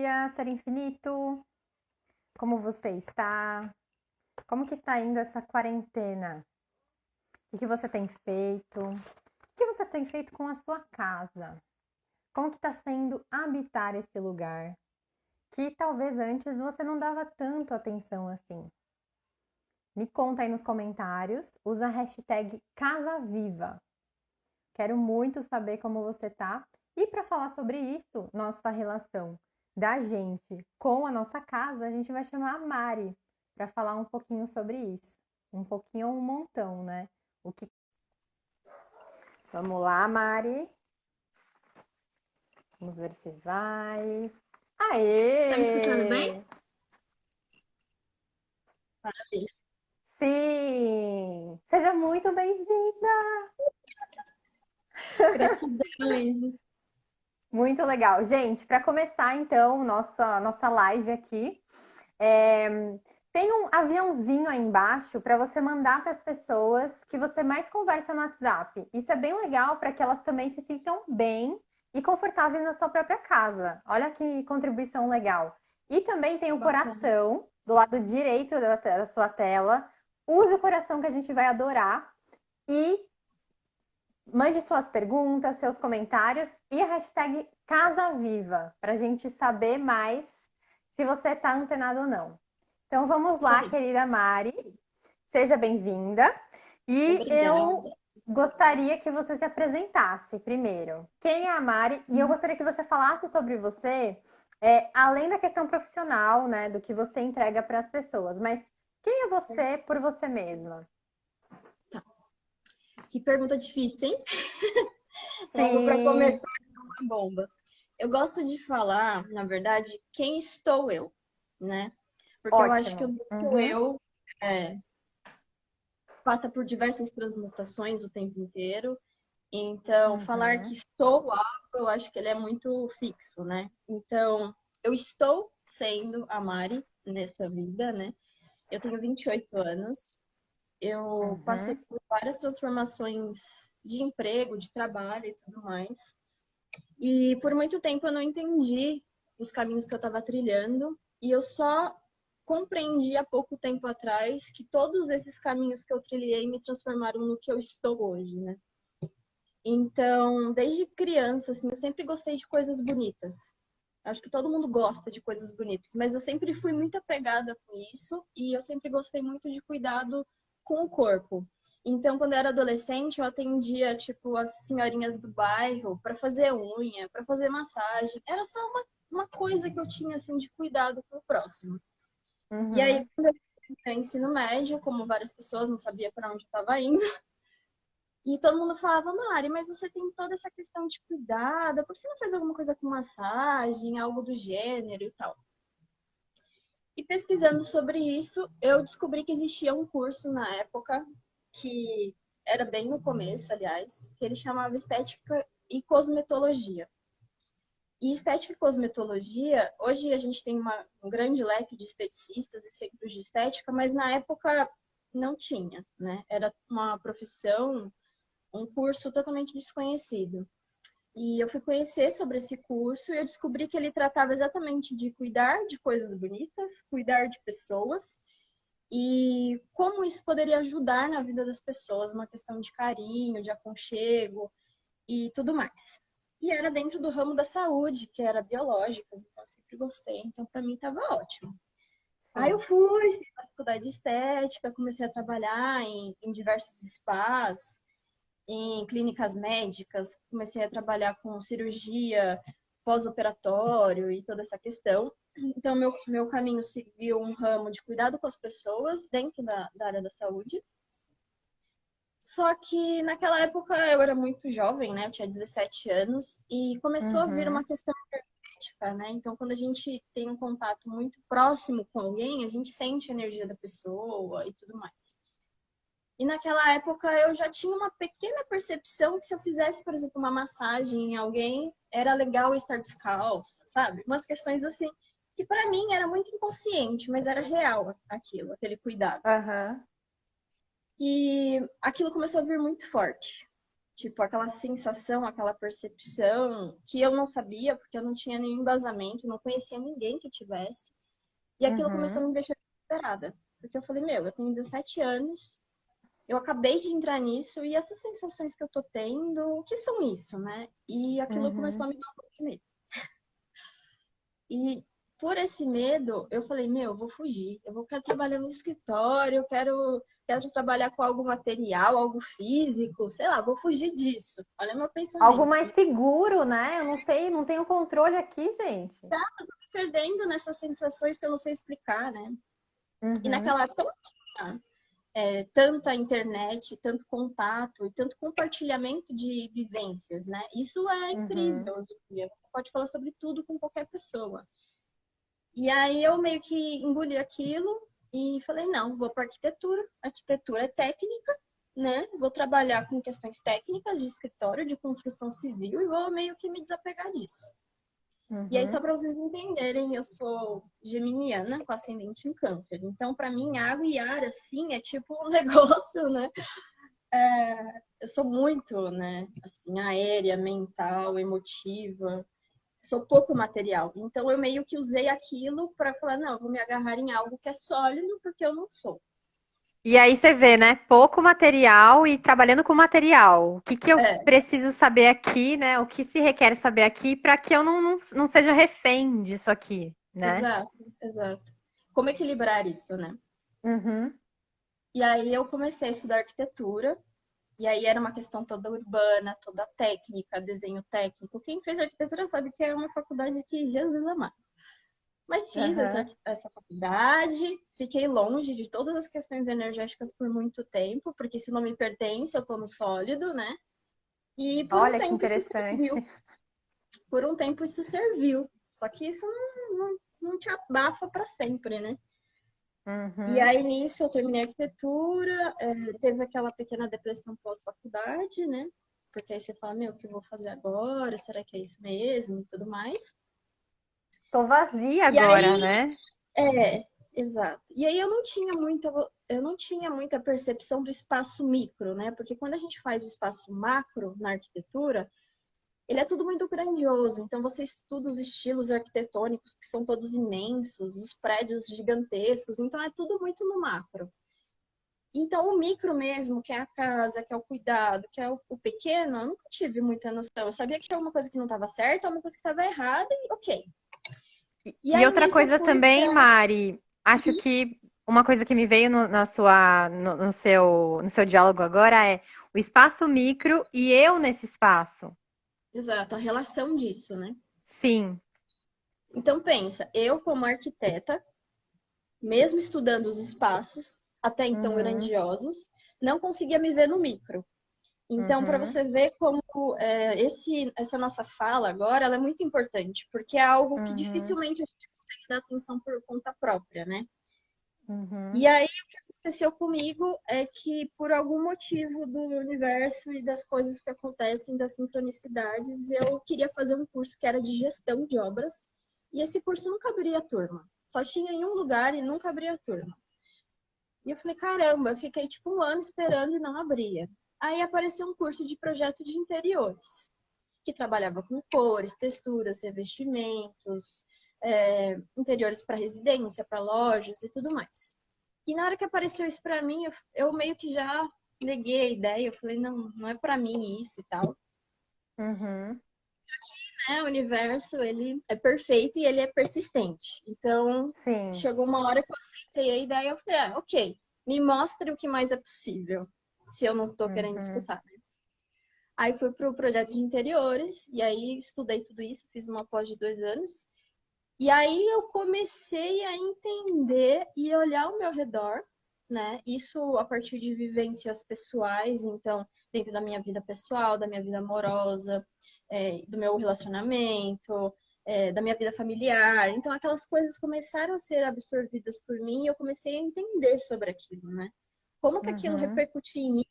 dia, ser infinito. Como você está? Como que está indo essa quarentena? O que você tem feito? O que você tem feito com a sua casa? Como que está sendo habitar esse lugar? Que talvez antes você não dava tanto atenção assim. Me conta aí nos comentários, usa a hashtag CasaViva. Quero muito saber como você tá. E para falar sobre isso, nossa relação da gente com a nossa casa, a gente vai chamar a Mari para falar um pouquinho sobre isso. Um pouquinho ou um montão, né? O que... Vamos lá, Mari. Vamos ver se vai. Tá me escutando bem? Aê! Maravilha. Sim! Seja muito bem-vinda! Gratidão, Enzo. Muito legal. Gente, para começar então nossa live aqui, é, tem um aviãozinho aí embaixo para você mandar para as pessoas que você mais conversa no WhatsApp. Isso é bem legal para que elas também se sintam bem e confortáveis na sua própria casa. Olha que contribuição legal. E também tem o Bacana. coração do lado direito da sua tela. Use o coração que a gente vai adorar. E mande suas perguntas, seus comentários e a hashtag Casa Viva, para a gente saber mais se você está antenado ou não. Então vamos Isso lá, aí. querida Mari, seja bem-vinda. E eu Obrigada. gostaria que você se apresentasse primeiro. Quem é a Mari? E eu gostaria que você falasse sobre você, além da questão profissional, né, do que você entrega para as pessoas, mas quem é você por você mesma? Tá. Que pergunta difícil, hein? Logo para começar, Sim, uma bomba. Eu gosto de falar, na verdade, quem estou eu, né? Porque eu acho que o ótimo. nosso Uhum. eu passa por diversas transmutações o tempo inteiro. Então, falar que Uhum, estou algo, eu acho que ele é muito fixo, né? Então, eu estou sendo a Mari nessa vida, né? Eu tenho 28 anos. Eu passei uhum, por várias transformações de emprego, de trabalho e tudo mais. E por muito tempo eu não entendi os caminhos que eu estava trilhando. E eu só compreendi há pouco tempo atrás que todos esses caminhos que eu trilhei me transformaram no que eu estou hoje, né? Então, desde criança, assim, eu sempre gostei de coisas bonitas. Acho que todo mundo gosta de coisas bonitas, mas eu sempre fui muito apegada com isso e eu sempre gostei muito de cuidado com o corpo. Então, quando eu era adolescente, eu atendia, tipo, as senhorinhas do bairro para fazer unha, para fazer massagem. Era só uma coisa que eu tinha, assim, de cuidado com o próximo. E aí, uhum. quando eu fui no ensino médio, como várias pessoas, não sabia para onde eu estava indo, e todo mundo falava, Mari, mas você tem toda essa questão de cuidado, por que você não faz alguma coisa com massagem, algo do gênero e tal? E pesquisando sobre isso, eu descobri que existia um curso na época, que era bem no começo, aliás, que ele chamava Estética e Cosmetologia. E estética e cosmetologia, hoje a gente tem um grande leque de esteticistas e centros de estética, mas na época não tinha, né? Era uma profissão, um curso totalmente desconhecido. E eu fui conhecer sobre esse curso e eu descobri que ele tratava exatamente de cuidar de coisas bonitas, cuidar de pessoas e como isso poderia ajudar na vida das pessoas, uma questão de carinho, de aconchego e tudo mais. E era dentro do ramo da saúde, que era biológicas, então eu sempre gostei, então para mim estava ótimo. Aí eu Sim. fui, fiz a faculdade de estética, comecei a trabalhar em diversos spas, em clínicas médicas, comecei a trabalhar com cirurgia pós-operatório e toda essa questão. Então, meu caminho seguiu um ramo de cuidado com as pessoas dentro da área da saúde. Só que naquela época eu era muito jovem, né? Eu tinha 17 anos e começou a vir uma Uhum. questão energética, né? Então, quando a gente tem um contato muito próximo com alguém, a gente sente a energia da pessoa e tudo mais. E naquela época eu já tinha uma pequena percepção que se eu fizesse, por exemplo, uma massagem em alguém, era legal estar descalça, sabe? Umas questões assim que para mim era muito inconsciente, mas era real aquilo, aquele cuidado. Aham. E aquilo começou a vir muito forte. Tipo, aquela sensação, aquela percepção que eu não sabia, porque eu não tinha nenhum embasamento, não conhecia ninguém que tivesse. E aquilo começou Uhum. a me deixar desesperada. Porque eu falei, meu, eu tenho 17 anos, eu acabei de entrar nisso, e essas sensações que eu tô tendo, o que são isso, né? E aquilo começou Uhum. a me dar um pouco de medo. E por esse medo, eu falei, meu, eu vou fugir. Quero trabalhar no escritório, quero trabalhar com algo material, algo físico, sei lá, vou fugir disso. Olha meu Algo pensamento. mais seguro, né? Eu não sei, não tenho controle aqui, gente. Perdendo nessas sensações que eu não sei explicar, né? E Uhum. naquela época eu não tinha tanta internet, tanto contato e tanto compartilhamento de vivências, né? Isso é Uhum. incrível hoje em dia. Você pode falar sobre tudo com qualquer pessoa. E aí eu meio que engoli aquilo e falei, não, vou para arquitetura. Arquitetura é técnica, né? Vou trabalhar com questões técnicas de escritório, de construção civil e vou meio que me desapegar disso. E aí, só Uhum. para vocês entenderem, eu sou geminiana com ascendente em câncer. Então, para mim, água e ar, assim, é tipo um negócio, né? Eu sou muito, né, assim, aérea, mental, emotiva. Sou pouco material. Então, eu meio que usei aquilo para falar, não, eu vou me agarrar em algo que é sólido, porque eu não sou. E aí você vê, né? Pouco material e trabalhando com material. O que que eu É, preciso saber aqui, né? O que se requer saber aqui para que eu não seja refém disso aqui, né? exato, exato. Como equilibrar isso, né? Uhum. E aí eu comecei a estudar arquitetura. E aí era uma questão toda urbana, toda técnica, desenho técnico. Quem fez arquitetura sabe que é uma faculdade que Jesus amado. Mas fiz Aham. essa faculdade, fiquei longe de todas as questões energéticas por muito tempo, porque isso não me pertence, eu tô no sólido, né? E por um Olha que tempo isso interessante. serviu. Por um tempo isso serviu. Só que isso não te abafa para sempre, né? E Uhum. aí, nisso, eu terminei a arquitetura, teve aquela pequena depressão pós-faculdade, né? Porque aí você fala, meu, o que eu vou fazer agora? Será que é isso mesmo? E tudo mais. Tô vazia E aí, agora, né? exato. E aí eu não tinha muita percepção do espaço micro, né? Porque quando a gente faz o espaço macro na arquitetura, ele é tudo muito grandioso. Então você estuda os estilos arquitetônicos, que são todos imensos, os prédios gigantescos, então é tudo muito no macro. Então, o micro mesmo, que é a casa, que é o cuidado, que é o pequeno, eu nunca tive muita noção. Eu sabia que tinha alguma coisa que não estava certa, alguma coisa que estava errada e ok. E E aí, outra nisso, eu coisa fui também, para... Mari, acho que uma coisa que me veio no seu diálogo agora é o espaço micro e eu nesse espaço. Exato, a relação disso, né? Sim. Então, pensa, eu como arquiteta, mesmo estudando os espaços, até então Uhum. grandiosos, não conseguia me ver no micro. Então, para Uhum. você ver como essa nossa fala agora, ela é muito importante, porque é algo que Uhum. dificilmente a gente consegue dar atenção por conta própria, né? Uhum. E aí, o que aconteceu comigo é que, por algum motivo do universo e das coisas que acontecem, das sincronicidades, eu queria fazer um curso que era de gestão de obras, e esse curso nunca abria a turma. Só tinha em um lugar e nunca abria a turma. E eu falei, caramba, eu fiquei tipo um ano esperando e não abria. Aí apareceu um curso de projeto de interiores, que trabalhava com cores, texturas, revestimentos, interiores para residência, para lojas e tudo mais. E na hora que apareceu isso para mim, eu meio que já neguei a ideia. Eu falei, não, não é para mim isso e tal. Uhum. O universo, ele é perfeito e ele é persistente. Então, Sim. chegou uma hora que eu aceitei a ideia e eu falei, ok, me mostre o que mais é possível, se eu não estou querendo Uhum. escutar. Aí fui para o projeto de interiores, e aí estudei tudo isso, fiz uma pós de 2 anos. E aí eu comecei a entender e olhar ao meu redor, né? Isso a partir de vivências pessoais, então, dentro da minha vida pessoal, da minha vida amorosa, do meu relacionamento, da minha vida familiar. Então, aquelas coisas começaram a ser absorvidas por mim e eu comecei a entender sobre aquilo, né? Como que aquilo Uhum. repercutia em mim.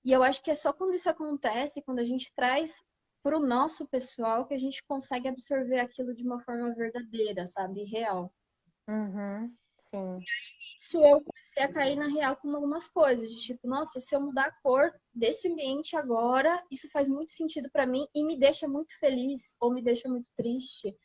E eu acho que é só quando isso acontece, quando a gente traz para o nosso pessoal, que a gente consegue absorver aquilo de uma forma verdadeira, sabe? Real. Uhum. sim. Isso eu comecei a cair na real com algumas coisas, de tipo, nossa, se eu mudar a cor desse ambiente agora, isso faz muito sentido para mim e me deixa muito feliz ou me deixa muito triste,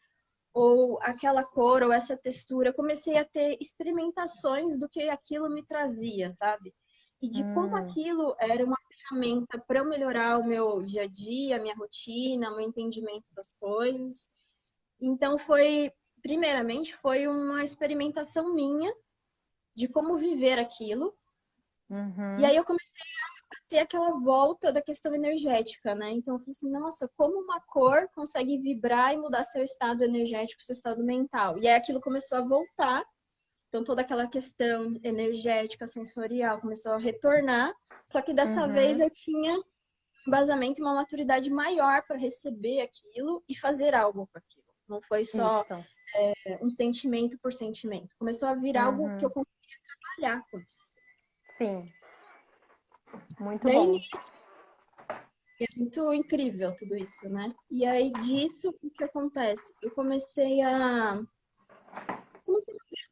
ou aquela cor ou essa textura. Eu comecei a ter experimentações do que aquilo me trazia, sabe? E de como Hum, aquilo era uma ferramenta para eu melhorar o meu dia a dia, a minha rotina, o meu entendimento das coisas. Então primeiramente, foi uma experimentação minha de como viver aquilo. E aí uhum. eu comecei a ter aquela volta da questão energética, né? Então eu falei assim, nossa, como uma cor consegue vibrar e mudar seu estado energético, seu estado mental. E aí aquilo começou a voltar. Então toda aquela questão energética, sensorial começou a retornar. Só que dessa vez Uhum, eu tinha um embasamento e uma maturidade maior para receber aquilo e fazer algo com aquilo. Não foi só isso. um sentimento por sentimento. Começou a vir algo que eu Uhum, conseguia trabalhar com isso. sim, muito E aí bom. é muito incrível tudo isso, né? E aí disso, o que acontece? Eu comecei a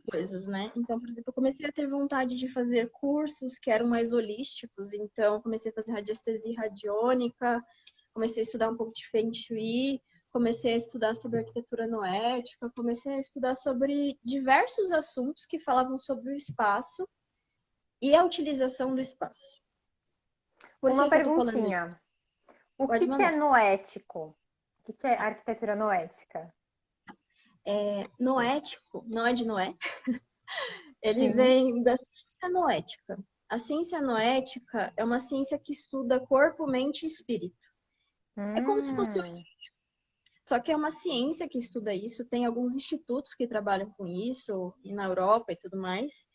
coisas, né? Então, por exemplo, eu comecei a ter vontade de fazer cursos que eram mais holísticos. Então, comecei a fazer radiestesia radiônica, comecei a estudar um pouco de Feng Shui, comecei a estudar sobre arquitetura noética, comecei a estudar sobre diversos assuntos que falavam sobre o espaço e a utilização do espaço. Por Uma que eu tô falando isso? perguntinha. O Pode que é mandar. noético? O que é arquitetura noética? Noético, não é de Noé, ele Sim. vem da ciência noética. A ciência noética é uma ciência que estuda corpo, mente e espírito. É como se fosse. Hum, Só que é uma ciência que estuda isso, tem alguns institutos que trabalham com isso, e na Europa e tudo mais.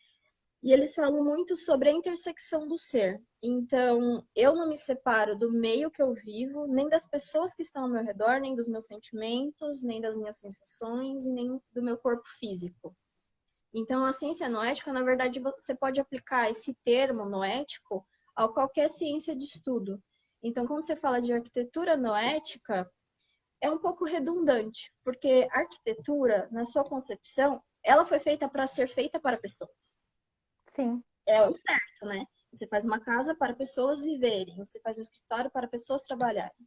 E eles falam muito sobre a intersecção do ser. Então, eu não me separo do meio que eu vivo, nem das pessoas que estão ao meu redor, nem dos meus sentimentos, nem das minhas sensações, nem do meu corpo físico. Então, a ciência noética, na verdade, você pode aplicar esse termo noético a qualquer ciência de estudo. Então, quando você fala de arquitetura noética, é um pouco redundante, porque a arquitetura, na sua concepção, ela foi feita para ser feita para pessoas. sim. É o certo, né? Você faz uma casa para pessoas viverem, você faz um escritório para pessoas trabalharem.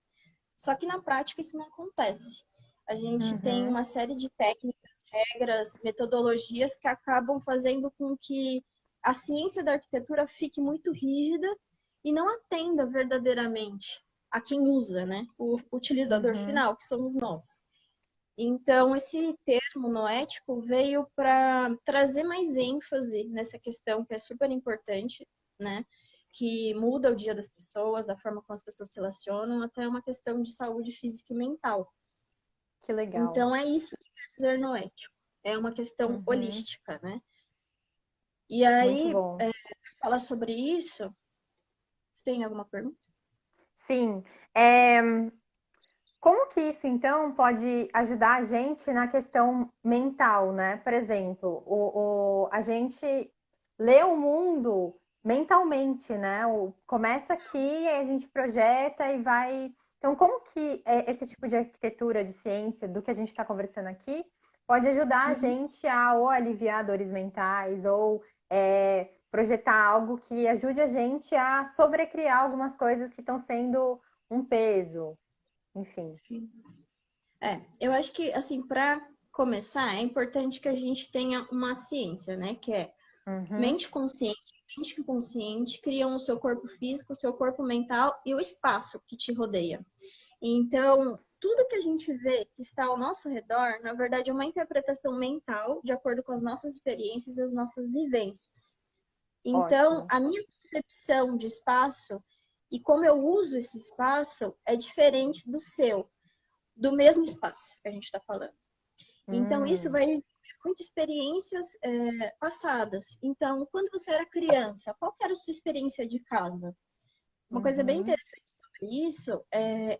Só que na prática isso não acontece. A gente tem Uhum, uma série de técnicas, regras, metodologias que acabam fazendo com que a ciência da arquitetura fique muito rígida e não atenda verdadeiramente a quem usa, né? O utilizador uhum. final, que somos nós. Então, esse termo noético veio para trazer mais ênfase nessa questão que é super importante, né? Que muda o dia das pessoas, a forma como as pessoas se relacionam, até uma questão de saúde física e mental. Que legal. Então, é isso que quer dizer noético. É uma questão Uhum, holística, né? E muito aí, bom. falar sobre isso, você tem alguma pergunta? Sim. É, como que isso, então, pode ajudar a gente na questão mental, né? Por exemplo, a gente lê o mundo mentalmente, né? Começa aqui, aí a gente projeta e vai. Então, como que esse tipo de arquitetura de ciência, do que a gente está conversando aqui, pode ajudar a Uhum. gente a ou aliviar dores mentais ou projetar algo que ajude a gente a sobrecriar algumas coisas que estão sendo um peso, enfim. Eu acho que, assim, para começar, é importante que a gente tenha uma ciência, né? Que é Uhum, mente consciente, mente inconsciente criam o seu corpo físico, o seu corpo mental e o espaço que te rodeia. Então, tudo que a gente vê que está ao nosso redor, na verdade, é uma interpretação mental de acordo com as nossas experiências e as nossas vivências. Então, ótimo. a minha concepção de espaço e como eu uso esse espaço é diferente do seu, do mesmo espaço que a gente está falando. Então, isso Hum, vai muitas experiências passadas. Então, quando você era criança, qual era a sua experiência de casa? Uma coisa bem uhum, interessante sobre isso,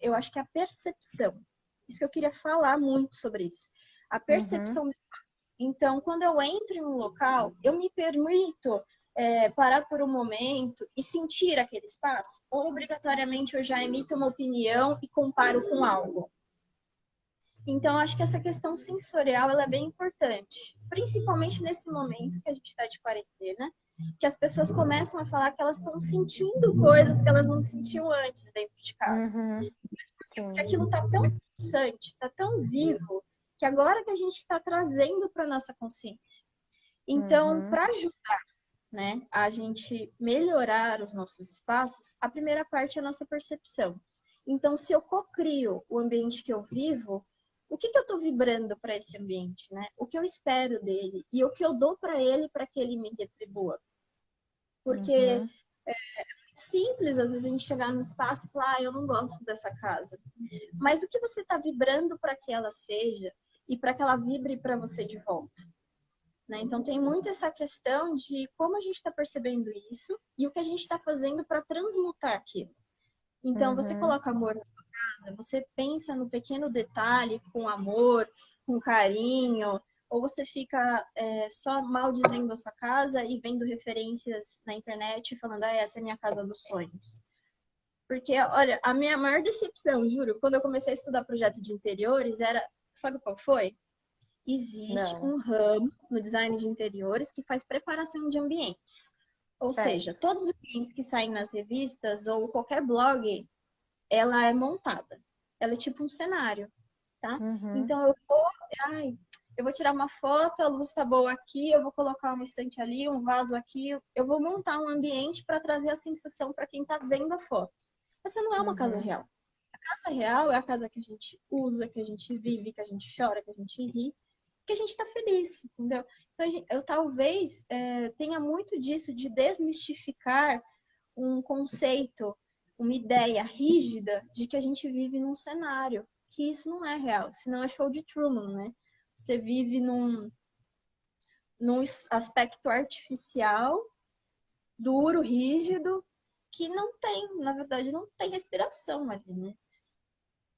eu acho que é a percepção. Isso que eu queria falar muito sobre isso. A uhum, percepção do espaço. Então, quando eu entro em um local, eu me permito parar por um momento e sentir aquele espaço? Ou obrigatoriamente eu já emito uma opinião e comparo com algo? Então, acho que essa questão sensorial ela é bem importante, principalmente nesse momento que a gente está de quarentena, que as pessoas começam a falar que elas estão sentindo coisas que elas não sentiam antes dentro de casa. Uhum, Porque sim. aquilo está tão pulsante, está tão vivo, que agora que a gente está trazendo para nossa consciência. Então, Uhum, para ajudar, né, a gente melhorar os nossos espaços, a primeira parte é a nossa percepção. Então, se eu cocrio o ambiente que eu vivo, o que eu estou vibrando para esse ambiente, né? O que eu espero dele e o que eu dou para ele para que ele me retribua. Porque uhum, simples, às vezes a gente chegar no espaço e falar, eu não gosto dessa casa. Mas o que você está vibrando para que ela seja e para que ela vibre para você de volta? Né? Então tem muito essa questão de como a gente está percebendo isso e o que a gente está fazendo para transmutar aquilo. Então você uhum, coloca amor na sua casa, você pensa no pequeno detalhe com amor, com carinho, ou você fica só maldizendo a sua casa e vendo referências na internet falando, ah, essa é a minha casa dos sonhos. Porque, olha, a minha maior decepção, juro, quando eu comecei a estudar projeto de interiores, era, sabe qual foi? Existe não, um ramo no design de interiores que faz preparação de ambientes. Ou seja, certo. todos os ambientes que saem nas revistas ou qualquer blog, ela é montada. Ela é tipo um cenário, tá? Uhum, Então ai, eu vou tirar uma foto, a luz tá boa aqui, eu vou colocar uma estante ali, um vaso aqui, eu vou montar um ambiente para trazer a sensação para quem tá vendo a foto. Essa não é uma casa uhum, real. A casa real é a casa que a gente usa, que a gente vive, que a gente chora, que a gente ri, que a gente está feliz, entendeu? Então, eu talvez tenha muito disso de desmistificar um conceito, uma ideia rígida de que a gente vive num cenário, que isso não é real, senão é show de Truman, né? Você vive num aspecto artificial, duro, rígido, que não tem, na verdade, não tem respiração ali, né?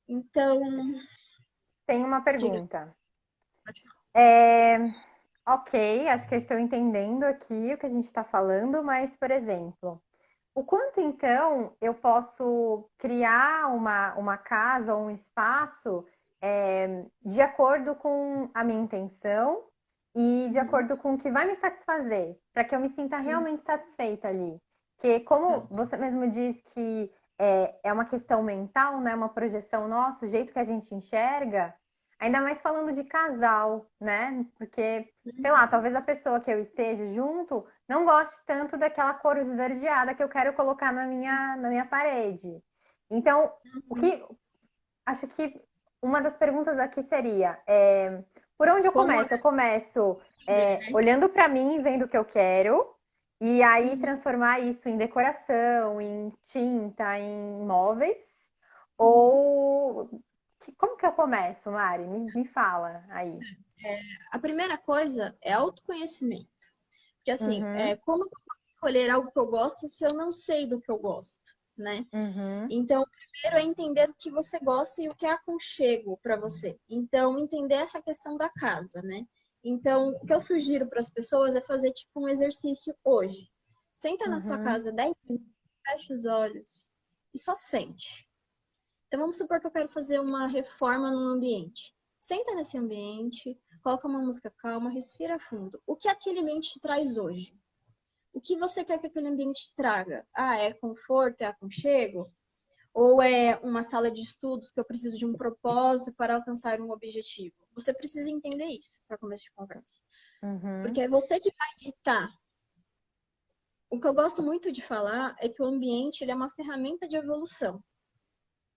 Então, tem uma diga. pergunta. É, ok, acho que eu estou entendendo aqui o que a gente está falando, mas, por exemplo, o quanto então eu posso criar uma casa ou um espaço de acordo com a minha intenção e de Uhum, acordo com o que vai me satisfazer, para que eu me sinta uhum, realmente satisfeita ali. Porque, tá. como você mesmo diz que é uma questão mental, né? Uma projeção nossa, o jeito que a gente enxerga, ainda mais falando de casal, né? Porque, sei lá, Uhum, talvez a pessoa que eu esteja junto não goste tanto daquela cor esverdeada que eu quero colocar na minha parede. Então, o uhum. que acho que uma das perguntas aqui seria: por onde eu Como começo? Eu começo olhando para mim, vendo o que eu quero, e aí uhum, transformar isso em decoração, em tinta, em móveis? uhum. Ou como que eu começo, Mari? Me fala aí. A primeira coisa é autoconhecimento. Porque assim, Uhum, como eu posso escolher algo que eu gosto se eu não sei do que eu gosto, né? uhum, Então, primeiro é entender o que você gosta e o que é aconchego para você. Então, entender essa questão da casa, né? Então, o que eu sugiro para as pessoas é fazer tipo um exercício hoje. Senta na sua uhum, casa 10 minutos, fecha os olhos e só sente. Então, vamos supor que eu quero fazer uma reforma num ambiente. Senta nesse ambiente, coloca uma música calma, respira fundo. O que aquele ambiente te traz hoje? O que você quer que aquele ambiente te traga? Ah, é conforto, é aconchego? Ou é uma sala de estudos que eu preciso de um propósito para alcançar um objetivo? Você precisa entender isso para começo de conversa. Porque uhum, é você que vai ditar. O que eu gosto muito de falar é que o ambiente ele é uma ferramenta de evolução.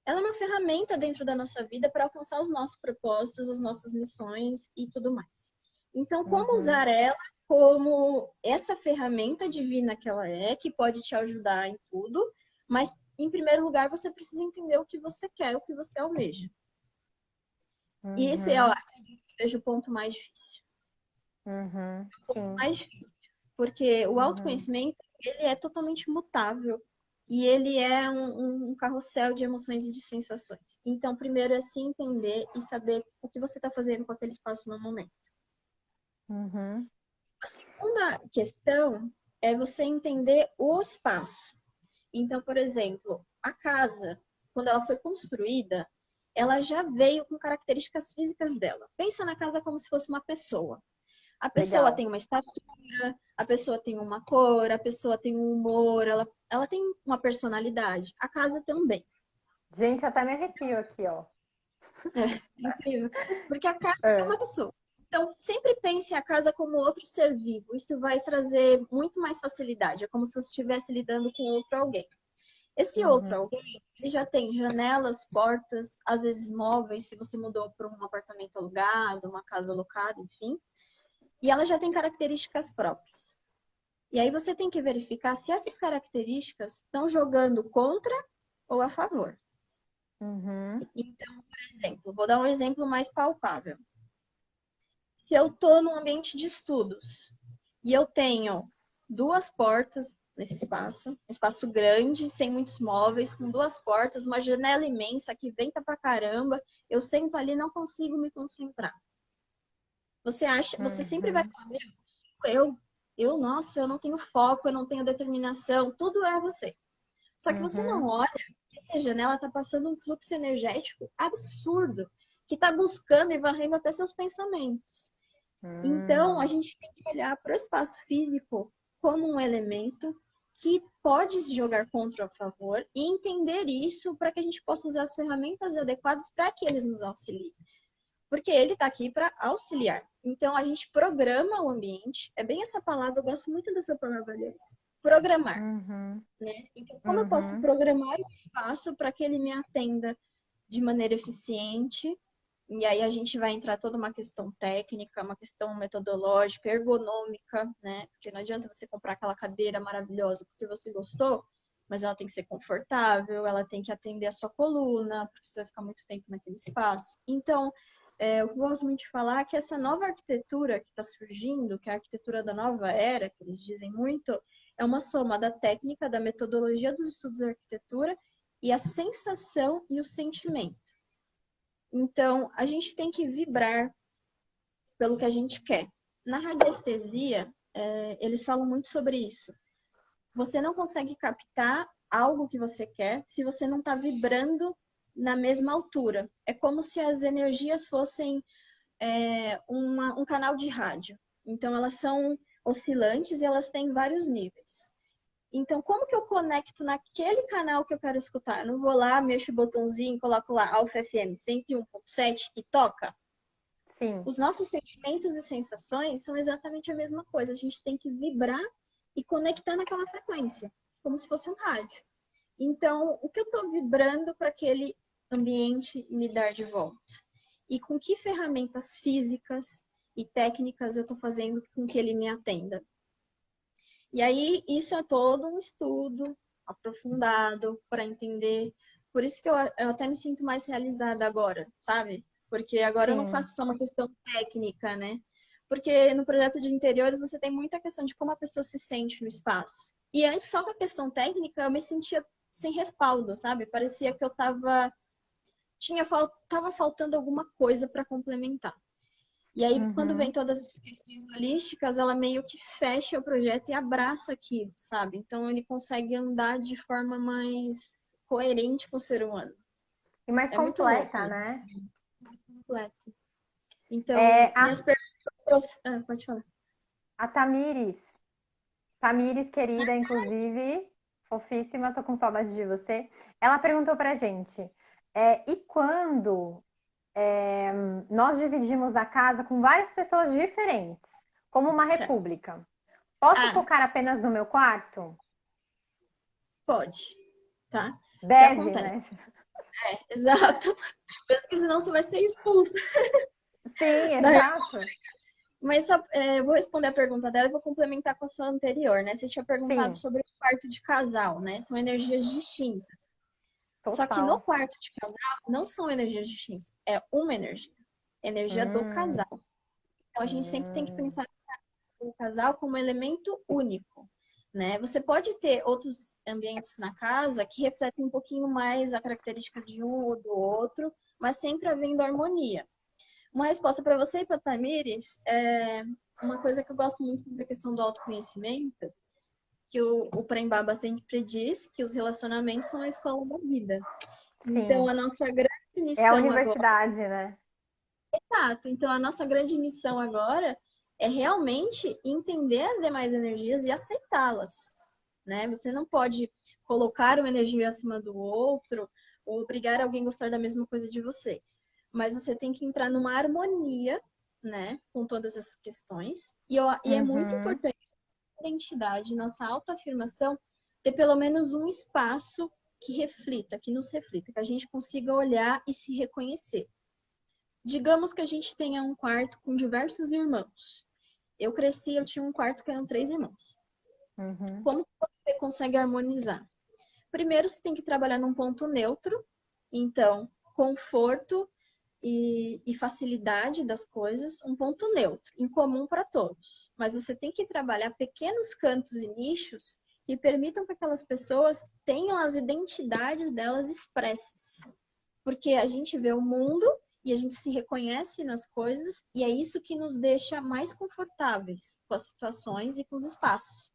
Ela é uma ferramenta dentro da nossa vida para alcançar os nossos propósitos, as nossas missões e tudo mais. Então, como uhum, usar ela como essa ferramenta divina que ela é, que pode te ajudar em tudo, mas em primeiro lugar você precisa entender o que você quer, o que você almeja. E esse é, ó, uhum, seja o ponto mais difícil. uhum, O ponto sim, mais difícil, porque o uhum, autoconhecimento ele é totalmente mutável. E ele é um carrossel de emoções e de sensações. Então, primeiro é se entender e saber o que você está fazendo com aquele espaço no momento. uhum, A segunda questão é você entender o espaço. Então, por exemplo, a casa, quando ela foi construída, ela já veio com características físicas dela. Pensa na casa como se fosse uma pessoa. A pessoa Legal. tem uma estatura, a pessoa tem uma cor, a pessoa tem um humor, ela tem uma personalidade. A casa também. Gente, até me arrepio aqui, ó. É incrível. Porque a casa é É. uma pessoa. Então, sempre pense a casa como outro ser vivo. Isso vai trazer muito mais facilidade. É como se você estivesse lidando com outro alguém. Esse outro Uhum. alguém, ele já tem janelas, portas, às vezes móveis, se você mudou para um apartamento alugado, uma casa alocada, enfim. E ela já tem características próprias. E aí você tem que verificar se essas características estão jogando contra ou a favor. Uhum. Então, por exemplo, vou dar um exemplo mais palpável. Se eu estou num ambiente de estudos e eu tenho duas portas nesse espaço, um espaço grande, sem muitos móveis, com duas portas, uma janela imensa que venta pra caramba, eu sento ali e não consigo me concentrar. Você sempre vai Uhum. falar, nossa, eu não tenho foco, eu não tenho determinação, tudo é você. Só que você não Uhum. olha que essa janela está passando um fluxo energético absurdo, que está buscando e varrendo até seus pensamentos. Então, a Hum. gente tem que olhar para o espaço físico como um elemento que pode se jogar contra ou a favor e entender isso para que a gente possa usar as ferramentas adequadas para que eles nos auxiliem. Porque ele está aqui para auxiliar. Então, a gente programa o ambiente. É bem essa palavra, eu gosto muito dessa palavra, aliás. Programar, Uhum. né? Então, como eu posso Uhum. programar o espaço para que ele me atenda de maneira eficiente? E aí a gente vai entrar toda uma questão técnica, uma questão metodológica, ergonômica, né? Porque não adianta você comprar aquela cadeira maravilhosa porque você gostou, mas ela tem que ser confortável, ela tem que atender a sua coluna, porque você vai ficar muito tempo naquele espaço. Então, o que eu gosto muito de falar é que essa nova arquitetura que está surgindo, que é a arquitetura da nova era, que eles dizem muito, é uma soma da técnica, da metodologia dos estudos da arquitetura e a sensação e o sentimento. Então, a gente tem que vibrar pelo que a gente quer. Na radiestesia, eles falam muito sobre isso. Você não consegue captar algo que você quer se você não está vibrando na mesma altura. É como se as energias fossem um canal de rádio. Então, elas são oscilantes e elas têm vários níveis. Então, como que eu conecto naquele canal que eu quero escutar? Eu não vou lá, mexo o botãozinho, coloco lá Alfa FM 101.7 e toca. Sim. Os nossos sentimentos e sensações são exatamente a mesma coisa. A gente tem que vibrar e conectar naquela frequência, como se fosse um rádio. Então, o que eu estou vibrando para aquele ambiente me dar de volta? E com que ferramentas físicas e técnicas eu estou fazendo com que ele me atenda? E aí, isso é todo um estudo aprofundado para entender. Por isso que eu até me sinto mais realizada agora, sabe? Porque agora eu não Sim. faço só uma questão técnica, né? Porque no projeto de interiores você tem muita questão de como a pessoa se sente no espaço. E antes, só com a questão técnica, eu me sentia sem respaldo, sabe? Parecia que eu tava faltando alguma coisa para complementar. E aí, quando vem Uhum. todas as questões holísticas, ela meio que fecha o projeto e abraça aquilo, sabe? Então, ele consegue andar de forma mais coerente com o ser humano. E mais É muito louco completa, isso, né? completo. É, Então, minhas perguntas... pode falar. a Tamires. Tamires, querida, inclusive, fofíssima, tô com saudade de você. Ela perguntou pra gente: e quando nós dividimos a casa com várias pessoas diferentes, como uma Certo. república, posso Ah, focar apenas no meu quarto? pode, tá? O que Deve, acontece? né? Exato. Mesmo que senão você vai ser expulso. Sim, Da exato. Mas só, eu vou responder a pergunta dela e vou complementar com a sua anterior, né? Você tinha perguntado Sim, sobre o quarto de casal, né? São energias distintas. Só que no total. quarto de casal não são energias distintas, é uma energia, energia do Hum, casal. Então a gente sempre tem que hum, pensar no casal como elemento único, né? Você pode ter outros ambientes na casa que refletem um pouquinho mais a característica de um ou do outro, mas sempre havendo harmonia. Uma resposta para você e para Tamires é uma coisa que eu gosto muito sobre a questão do autoconhecimento, que o Prembaba sempre diz que os relacionamentos são a escola da vida. Então, sim. a nossa grande É a missão agora. universidade, né? Exato. Então, a nossa grande missão agora é realmente entender as demais energias e aceitá-las, né? Você não pode colocar uma energia acima do outro ou obrigar alguém a gostar da mesma coisa de você. Mas você tem que entrar numa harmonia, né, com todas essas questões. E é muito Uhum. importante a identidade, nossa autoafirmação, ter pelo menos um espaço que reflita, que nos reflita, que a gente consiga olhar e se reconhecer. Digamos que a gente tenha um quarto com diversos irmãos. Eu cresci, eu tinha um quarto que eram 3 irmãos. Uhum. Como você consegue harmonizar? Primeiro, você tem que trabalhar num ponto neutro. Então, conforto e facilidade das coisas, um ponto neutro, em comum para todos. Mas você tem que trabalhar pequenos cantos e nichos que permitam que aquelas pessoas tenham as identidades delas expressas. Porque a gente vê o mundo e a gente se reconhece nas coisas, e é isso que nos deixa mais confortáveis com as situações e com os espaços.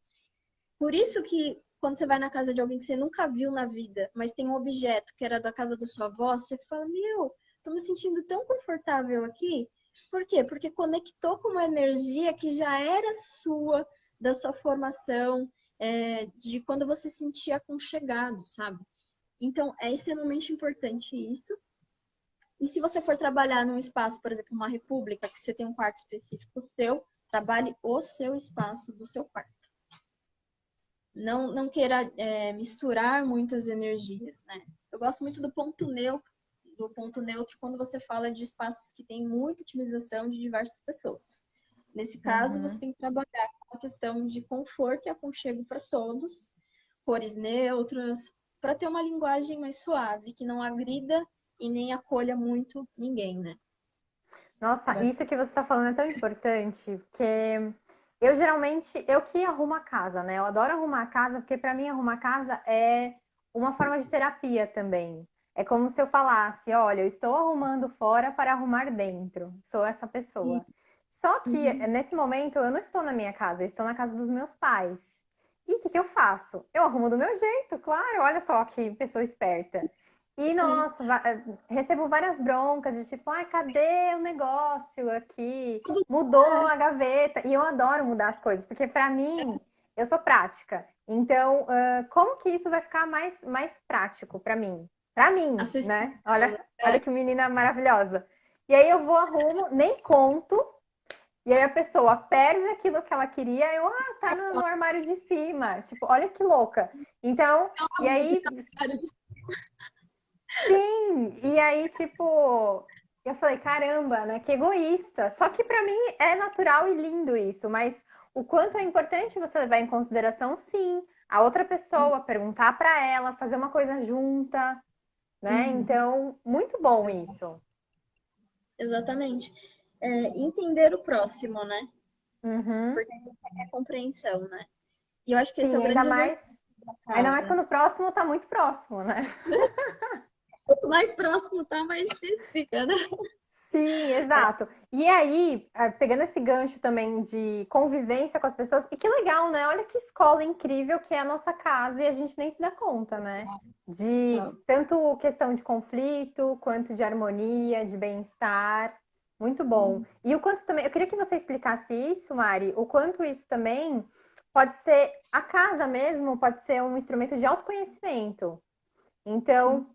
Por isso que quando você vai na casa de alguém que você nunca viu na vida, mas tem um objeto que era da casa da sua avó, você fala, meu, tô me sentindo tão confortável aqui. Por quê? Porque conectou com uma energia que já era sua, da sua formação, de quando você se sentia aconchegado, sabe? Então, é extremamente importante isso. E se você for trabalhar num espaço, por exemplo, uma república, que você tem um quarto específico seu, trabalhe o seu espaço do seu quarto. Não queira misturar muitas energias, né? Eu gosto muito do ponto neutro quando você fala de espaços que têm muita utilização de diversas pessoas. Nesse caso, você Uhum. tem que trabalhar com a questão de conforto e aconchego para todos, cores neutras, para ter uma linguagem mais suave, que não agrida e nem acolha muito ninguém, né? Nossa, isso que você está falando é tão importante, porque eu geralmente, eu que arrumo a casa, né? Eu adoro arrumar a casa, porque para mim arrumar a casa é uma forma de terapia também. É como se eu falasse, olha, eu estou arrumando fora para arrumar dentro. Sou essa pessoa. Só que Uhum. nesse momento eu não estou na minha casa, eu estou na casa dos meus pais. E o que que eu faço? Eu arrumo do meu jeito, claro, olha só que pessoa esperta. E nossa, recebo várias broncas de tipo, ai, cadê o negócio aqui? Mudou a gaveta. E eu adoro mudar as coisas, porque para mim, eu sou prática. Então, como que isso vai ficar mais prático para mim? Para mim, Acessível, né? Olha, né? olha que menina maravilhosa. E aí eu vou, arrumo, nem conto. E aí a pessoa perde aquilo que ela queria, eu, tá no armário de cima. Tipo, olha que louca. Então, e A aí música, cara, sim, e aí, tipo, eu falei, caramba, né? Que egoísta. Só que pra mim é natural e lindo isso, mas o quanto é importante você levar em consideração, sim, a outra pessoa, perguntar pra ela, fazer uma coisa junta, né? Uhum. Então, muito bom isso. Exatamente. Entender o próximo, né? Uhum. Porque é compreensão, né? E eu acho que esse é o Sim, grande desafio da ainda mais casa. quando o próximo tá muito próximo, né? Quanto mais próximo tá, mais difícil fica, né? Sim, exato. E aí, pegando esse gancho também de convivência com as pessoas, e que legal, né? Olha que escola incrível que é a nossa casa e a gente nem se dá conta, né? De Então, tanto questão de conflito, quanto de harmonia, de bem-estar. Muito bom. E o quanto também, eu queria que você explicasse isso, Mari, o quanto isso também pode ser, a casa mesmo pode ser um instrumento de autoconhecimento. sim. Então,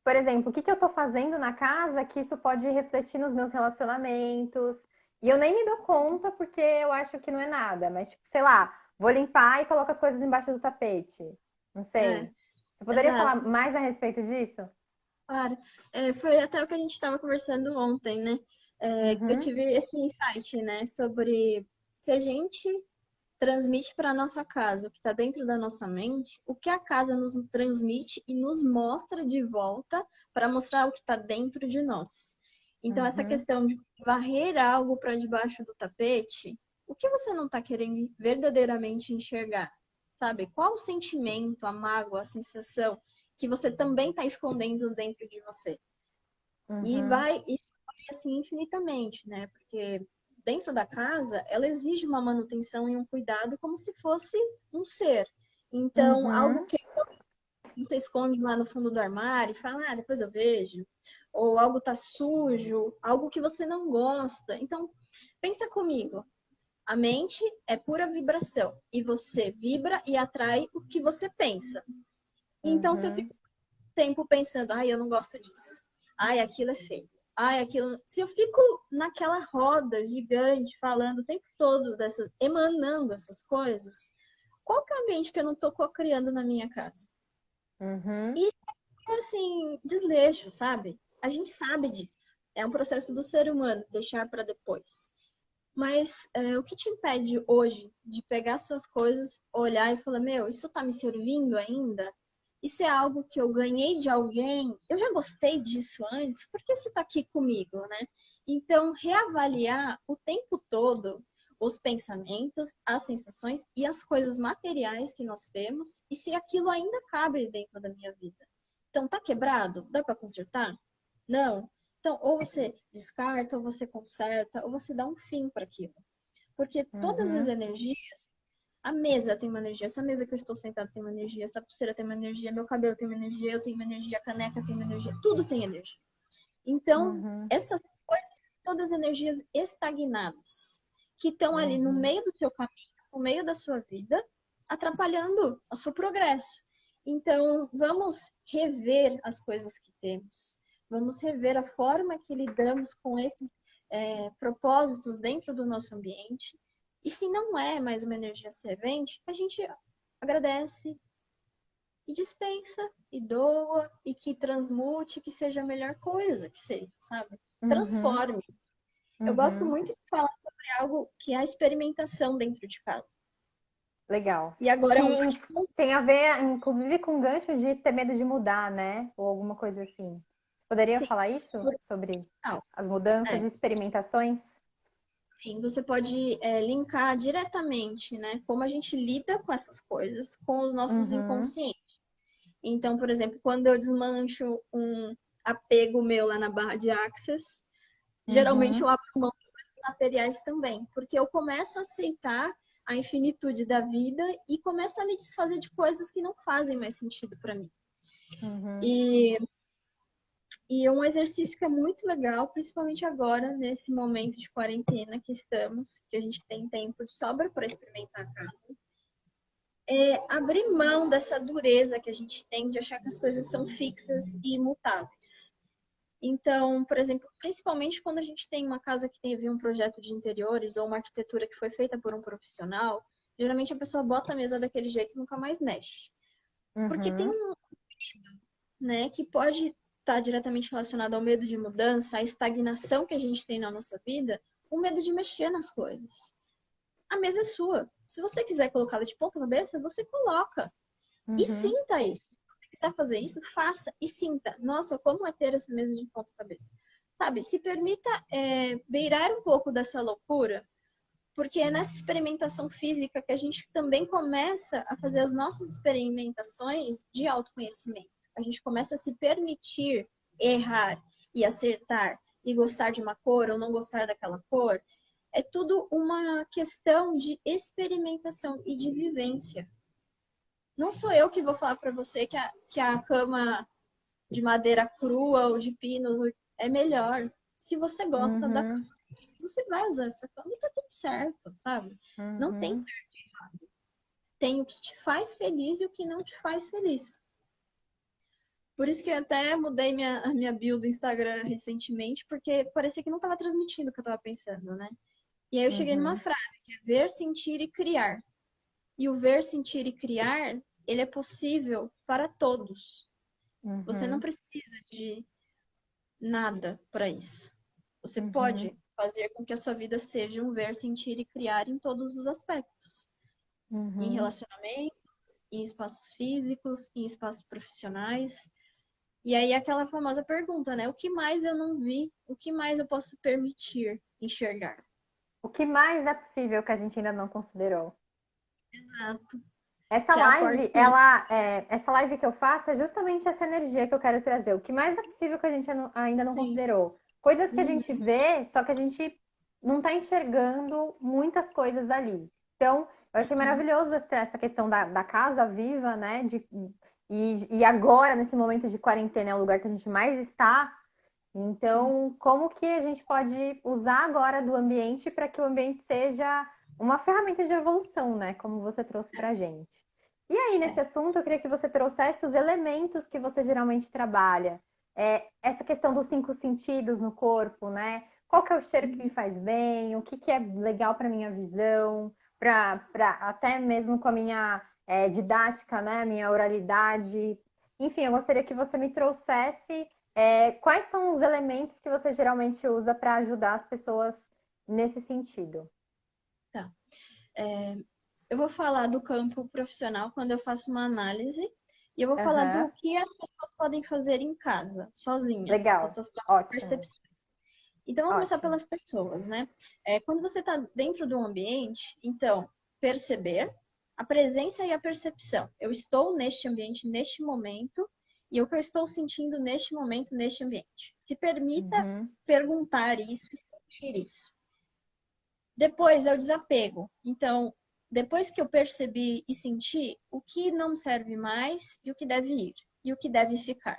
por exemplo, o que que eu tô fazendo na casa que isso pode refletir nos meus relacionamentos? E eu nem me dou conta porque eu acho que não é nada, mas, tipo, sei lá, vou limpar e coloco as coisas embaixo do tapete. Não É, sei. Você poderia falar exato. mais a respeito disso? Claro. Foi até o que a gente estava conversando ontem, né? Eu Uhum, tive esse insight, né? Sobre se a gente transmite para a nossa casa o que está dentro da nossa mente, o que a casa nos transmite e nos mostra de volta para mostrar o que está dentro de nós. Então, essa uhum, questão de varrer algo para debaixo do tapete, o que você não está querendo verdadeiramente enxergar? Sabe? Qual o sentimento, a mágoa, a sensação que você também está escondendo dentro de você? E uhum, isso vai assim infinitamente, né? Porque dentro da casa, ela exige uma manutenção e um cuidado como se fosse um ser. Então, algo uhum, que você esconde lá no fundo do armário e fala, depois eu vejo. ou algo tá sujo, algo que você não gosta. Então, pensa comigo. A mente é pura vibração e você vibra e atrai o que você pensa. Então, se eu Uhum. fico tempo pensando, ai, eu não gosto disso, ai, aquilo é feio, ai, aquilo. Se eu fico naquela roda gigante falando o tempo todo dessas, emanando essas coisas, qual que é o ambiente que eu não tô co-criando na minha casa? Uhum. E assim, desleixo, sabe? A gente sabe disso. É um processo do ser humano, deixar para depois. Mas o que te impede hoje de pegar suas coisas, olhar e falar, meu, isso tá me servindo ainda? Isso é algo que eu ganhei de alguém? Eu já gostei disso antes? Por que isso tá aqui comigo, né? Então, reavaliar o tempo todo os pensamentos, as sensações e as coisas materiais que nós temos e se aquilo ainda cabe dentro da minha vida. Então, tá quebrado? Dá para consertar? Não. Então, ou você descarta, ou você conserta, ou você dá um fim para aquilo. Porque todas as Uhum. energias, a mesa tem uma energia, essa mesa que eu estou sentada tem uma energia, essa pulseira tem uma energia, meu cabelo tem uma energia, eu tenho uma energia, a caneca tem uma energia, tudo tem energia. Então, Uhum. essas coisas são todas energias estagnadas, que estão ali no Uhum. meio do seu caminho, no meio da sua vida, atrapalhando o seu progresso. Então, vamos rever as coisas que temos. Vamos rever a forma que lidamos com esses propósitos dentro do nosso ambiente. E se não é mais uma energia servente, a gente agradece, e dispensa, e doa, e que transmute, que seja a melhor coisa que seja, sabe? Uhum. Transforme. Eu gosto Uhum. muito de falar sobre algo que é a experimentação dentro de casa. Legal. E agora Que é um ótimo. tem a ver, inclusive, com gancho de ter medo de mudar, né? Ou alguma coisa assim. Poderia Sim, falar isso? Sobre total. as mudanças É, e experimentações? sim, você pode linkar diretamente, né? Como a gente lida com essas coisas com os nossos Uhum. inconscientes. Então, por exemplo, quando eu desmancho um apego meu lá na barra de Access, geralmente eu Uhum. abro mão materiais também, porque eu começo a aceitar a infinitude da vida e começo a me desfazer de coisas que não fazem mais sentido para mim. Uhum. E, e um exercício que é muito legal, principalmente agora, nesse momento de quarentena que estamos, que a gente tem tempo de sobra para experimentar a casa, é abrir mão dessa dureza que a gente tem de achar que as coisas são fixas e imutáveis. Então, por exemplo, principalmente quando a gente tem uma casa que teve um projeto de interiores ou uma arquitetura que foi feita por um profissional, geralmente a pessoa bota a mesa daquele jeito e nunca mais mexe. Porque tem Uhum. um, né, que pode estar diretamente relacionado ao medo de mudança, à estagnação que a gente tem na nossa vida, o medo de mexer nas coisas. A mesa é sua. Se você quiser colocá-la de ponta cabeça, você coloca. E Uhum. sinta isso. Se quiser fazer isso, faça e sinta. Nossa, como é ter essa mesa de ponta cabeça? Sabe, se permita beirar um pouco dessa loucura, porque é nessa experimentação física que a gente também começa a fazer as nossas experimentações de autoconhecimento. A gente começa a se permitir errar e acertar e gostar de uma cor ou não gostar daquela cor. É tudo uma questão de experimentação e de vivência. Não sou eu que vou falar para você que a cama de madeira crua ou de pinos é melhor. Se você gosta da cama, Uhum. você vai usar essa cama e tá tudo certo, sabe? Não tem Uhum. certo. Tem o que te faz feliz e o que não te faz feliz. Por isso que eu até mudei a minha bio do Instagram recentemente, porque parecia que não estava transmitindo o que eu estava pensando, né? E aí eu cheguei numa Uhum. frase, que é ver, sentir e criar. E o ver, sentir e criar, ele é possível para todos. Você não Uhum. precisa de nada para isso. Você Uhum. pode fazer com que a sua vida seja um ver, sentir e criar em todos os aspectos. Em Uhum. relacionamento, em espaços físicos, em espaços profissionais. E aí aquela famosa pergunta, né? O que mais eu não vi? O que mais eu posso permitir enxergar? O que mais é possível que a gente ainda não considerou? Exato. Essa Que é a live, portinha. essa live que eu faço é justamente essa energia que eu quero trazer. O que mais é possível que a gente ainda não Sim. considerou? Coisas que a Uhum. gente vê, só que a gente não está enxergando muitas coisas ali. Então, eu achei maravilhoso essa questão da casa viva, né? E agora, nesse momento de quarentena, é o lugar que a gente mais está. Sim. Então, como que a gente pode usar agora do ambiente para que o ambiente seja uma ferramenta de evolução, né? Como você trouxe para a gente. E aí, nesse É. assunto, eu queria que você trouxesse os elementos que você geralmente trabalha. Essa questão dos cinco sentidos no corpo, né? Qual que é o cheiro que me faz bem? O que que é legal para minha visão? Até mesmo com a minha didática, né? Minha oralidade. Enfim, eu gostaria que você me trouxesse quais são os elementos que você geralmente usa para ajudar as pessoas nesse sentido? Tá. É, eu vou falar do campo profissional quando eu faço uma análise e eu vou falar do Aham, que as pessoas podem fazer em casa, sozinhas, as legal. suas próprias Ótimo, percepções. Então, vamos começar ótimo. pelas pessoas, né? Quando você está dentro do ambiente, então, perceber a presença e a percepção. Eu estou neste ambiente, neste momento, e o que eu estou sentindo neste momento, neste ambiente. Se permita Uhum, perguntar isso e sentir isso. Depois é o desapego. Então, depois que eu percebi e senti o que não serve mais e o que deve ir e o que deve ficar.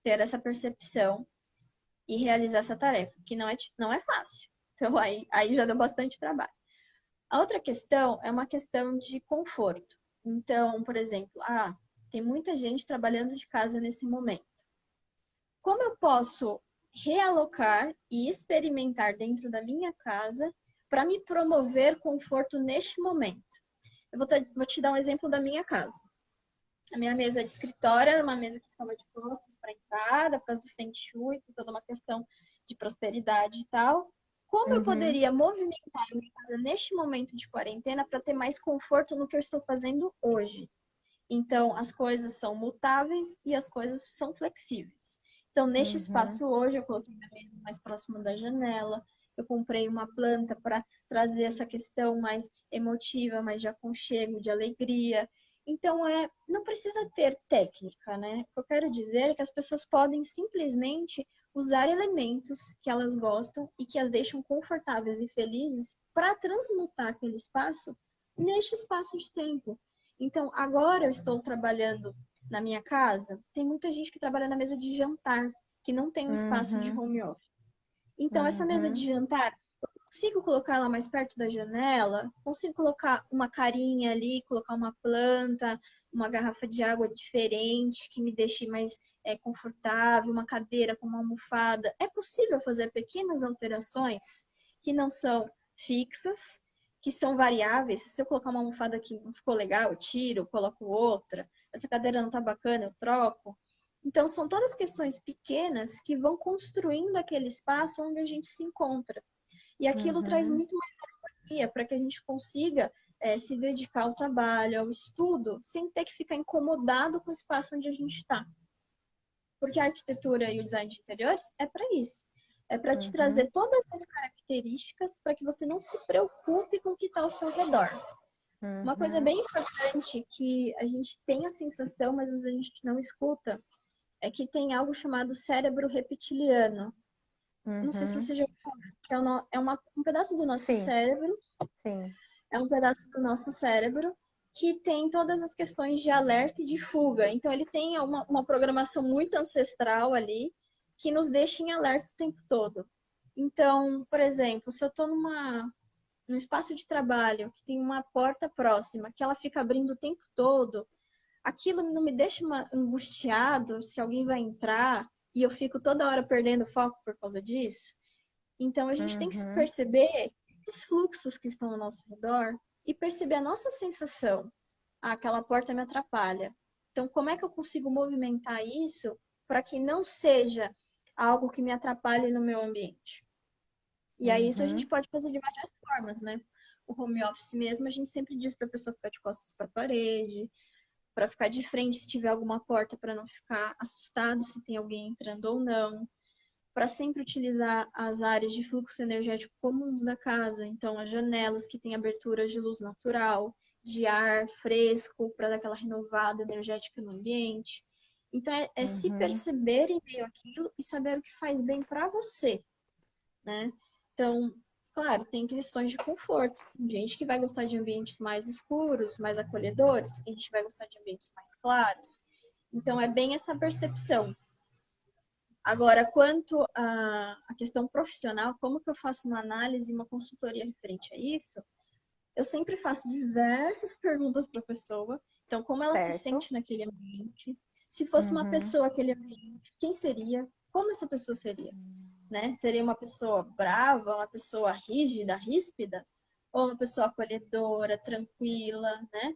Ter essa percepção e realizar essa tarefa, que não é fácil. Então, aí já deu bastante trabalho. A outra questão é uma questão de conforto. Então, por exemplo, tem muita gente trabalhando de casa nesse momento. Como eu posso realocar e experimentar dentro da minha casa para me promover conforto neste momento? Vou te dar um exemplo da minha casa. A minha mesa de escritório era uma mesa que ficava de costas para a entrada, por causa do Feng Shui, com toda uma questão de prosperidade e tal. Como eu uhum, poderia movimentar a minha casa neste momento de quarentena para ter mais conforto no que eu estou fazendo hoje? Então, as coisas são mutáveis e as coisas são flexíveis. Então, neste uhum, espaço hoje, eu coloquei minha mesa mais próxima da janela, eu comprei uma planta para trazer essa questão mais emotiva, mais de aconchego, de alegria. Então, não precisa ter técnica, né? O que eu quero dizer é que as pessoas podem simplesmente usar elementos que elas gostam e que as deixam confortáveis e felizes para transmutar aquele espaço neste espaço de tempo. Então, agora eu estou trabalhando na minha casa. Tem muita gente que trabalha na mesa de jantar, que não tem um espaço de uhum, home office. Então, essa mesa de uhum, jantar, eu consigo colocar ela mais perto da janela, consigo colocar uma carinha ali, colocar uma planta, uma garrafa de água diferente, que me deixe mais confortável, uma cadeira com uma almofada. É possível fazer pequenas alterações que não são fixas, que são variáveis. Se eu colocar uma almofada que não ficou legal, eu tiro, coloco outra. Essa cadeira não tá bacana, eu troco. Então, são todas questões pequenas que vão construindo aquele espaço onde a gente se encontra. E aquilo traz uhum, muito mais harmonia para que a gente consiga se dedicar ao trabalho, ao estudo, sem ter que ficar incomodado com o espaço onde a gente está. Porque a arquitetura e o design de interiores é para isso. É para te trazer uhum, todas as características para que você não se preocupe com o que está ao seu redor. Uma coisa uhum, bem importante que a gente tem a sensação, mas às vezes a gente não escuta, é que tem algo chamado cérebro reptiliano. Não sei se uhum. você já ouviu falar, que um pedaço do nosso Sim, cérebro, sim. é um pedaço do nosso cérebro que tem todas as questões de alerta e de fuga. Então, ele tem uma programação muito ancestral ali que nos deixa em alerta o tempo todo. Então, por exemplo, se eu estou num espaço de trabalho que tem uma porta próxima, que ela fica abrindo o tempo todo, aquilo não me deixa angustiado se alguém vai entrar e eu fico toda hora perdendo foco por causa disso. Então a gente tem que Uhum, perceber esses fluxos que estão ao nosso redor e perceber a nossa sensação. Aquela porta me atrapalha. Então, como é que eu consigo movimentar isso para que não seja algo que me atrapalhe no meu ambiente? E aí isso a gente uhum, pode fazer de várias formas, né? O home office mesmo, a gente sempre diz para a pessoa ficar de costas para a parede, para ficar de frente se tiver alguma porta, para não ficar assustado se tem alguém entrando ou não, para sempre utilizar as áreas de fluxo energético comuns da casa, então as janelas que têm aberturas de luz natural, de ar fresco, para dar aquela renovada energética no ambiente. Então é se uhum, perceber em meio àquilo e saber o que faz bem para você, né? Então, claro, tem questões de conforto. Tem gente que vai gostar de ambientes mais escuros, mais acolhedores, tem gente que vai gostar de ambientes mais claros. Então, é bem essa percepção. Agora, quanto à questão profissional, como que eu faço uma análise e uma consultoria referente a isso? Eu sempre faço diversas perguntas para a pessoa. Então, como ela se Certo. sente naquele ambiente? Se fosse uma Uhum. pessoa aquele ambiente, quem seria? Como essa pessoa seria? Né? Seria uma pessoa brava, uma pessoa rígida, ríspida? Ou uma pessoa acolhedora, tranquila, né?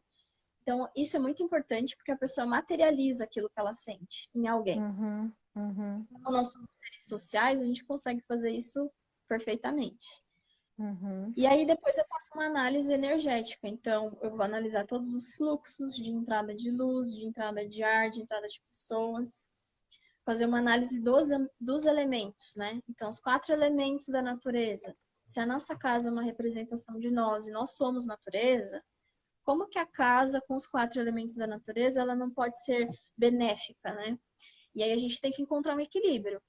Então, isso é muito importante porque a pessoa materializa aquilo que ela sente em alguém. Uhum. Uhum. Como nós somos seres sociais, a gente consegue fazer isso perfeitamente. Uhum. E aí depois eu faço uma análise energética. Então, eu vou analisar todos os fluxos de entrada de luz, de entrada de ar, de entrada de pessoas. Fazer uma análise dos elementos, né? Então, os 4 elementos da natureza. Se a nossa casa é uma representação de nós e nós somos natureza, como que a casa com os 4 elementos da natureza, ela não pode ser benéfica, né? E aí a gente tem que encontrar um equilíbrio.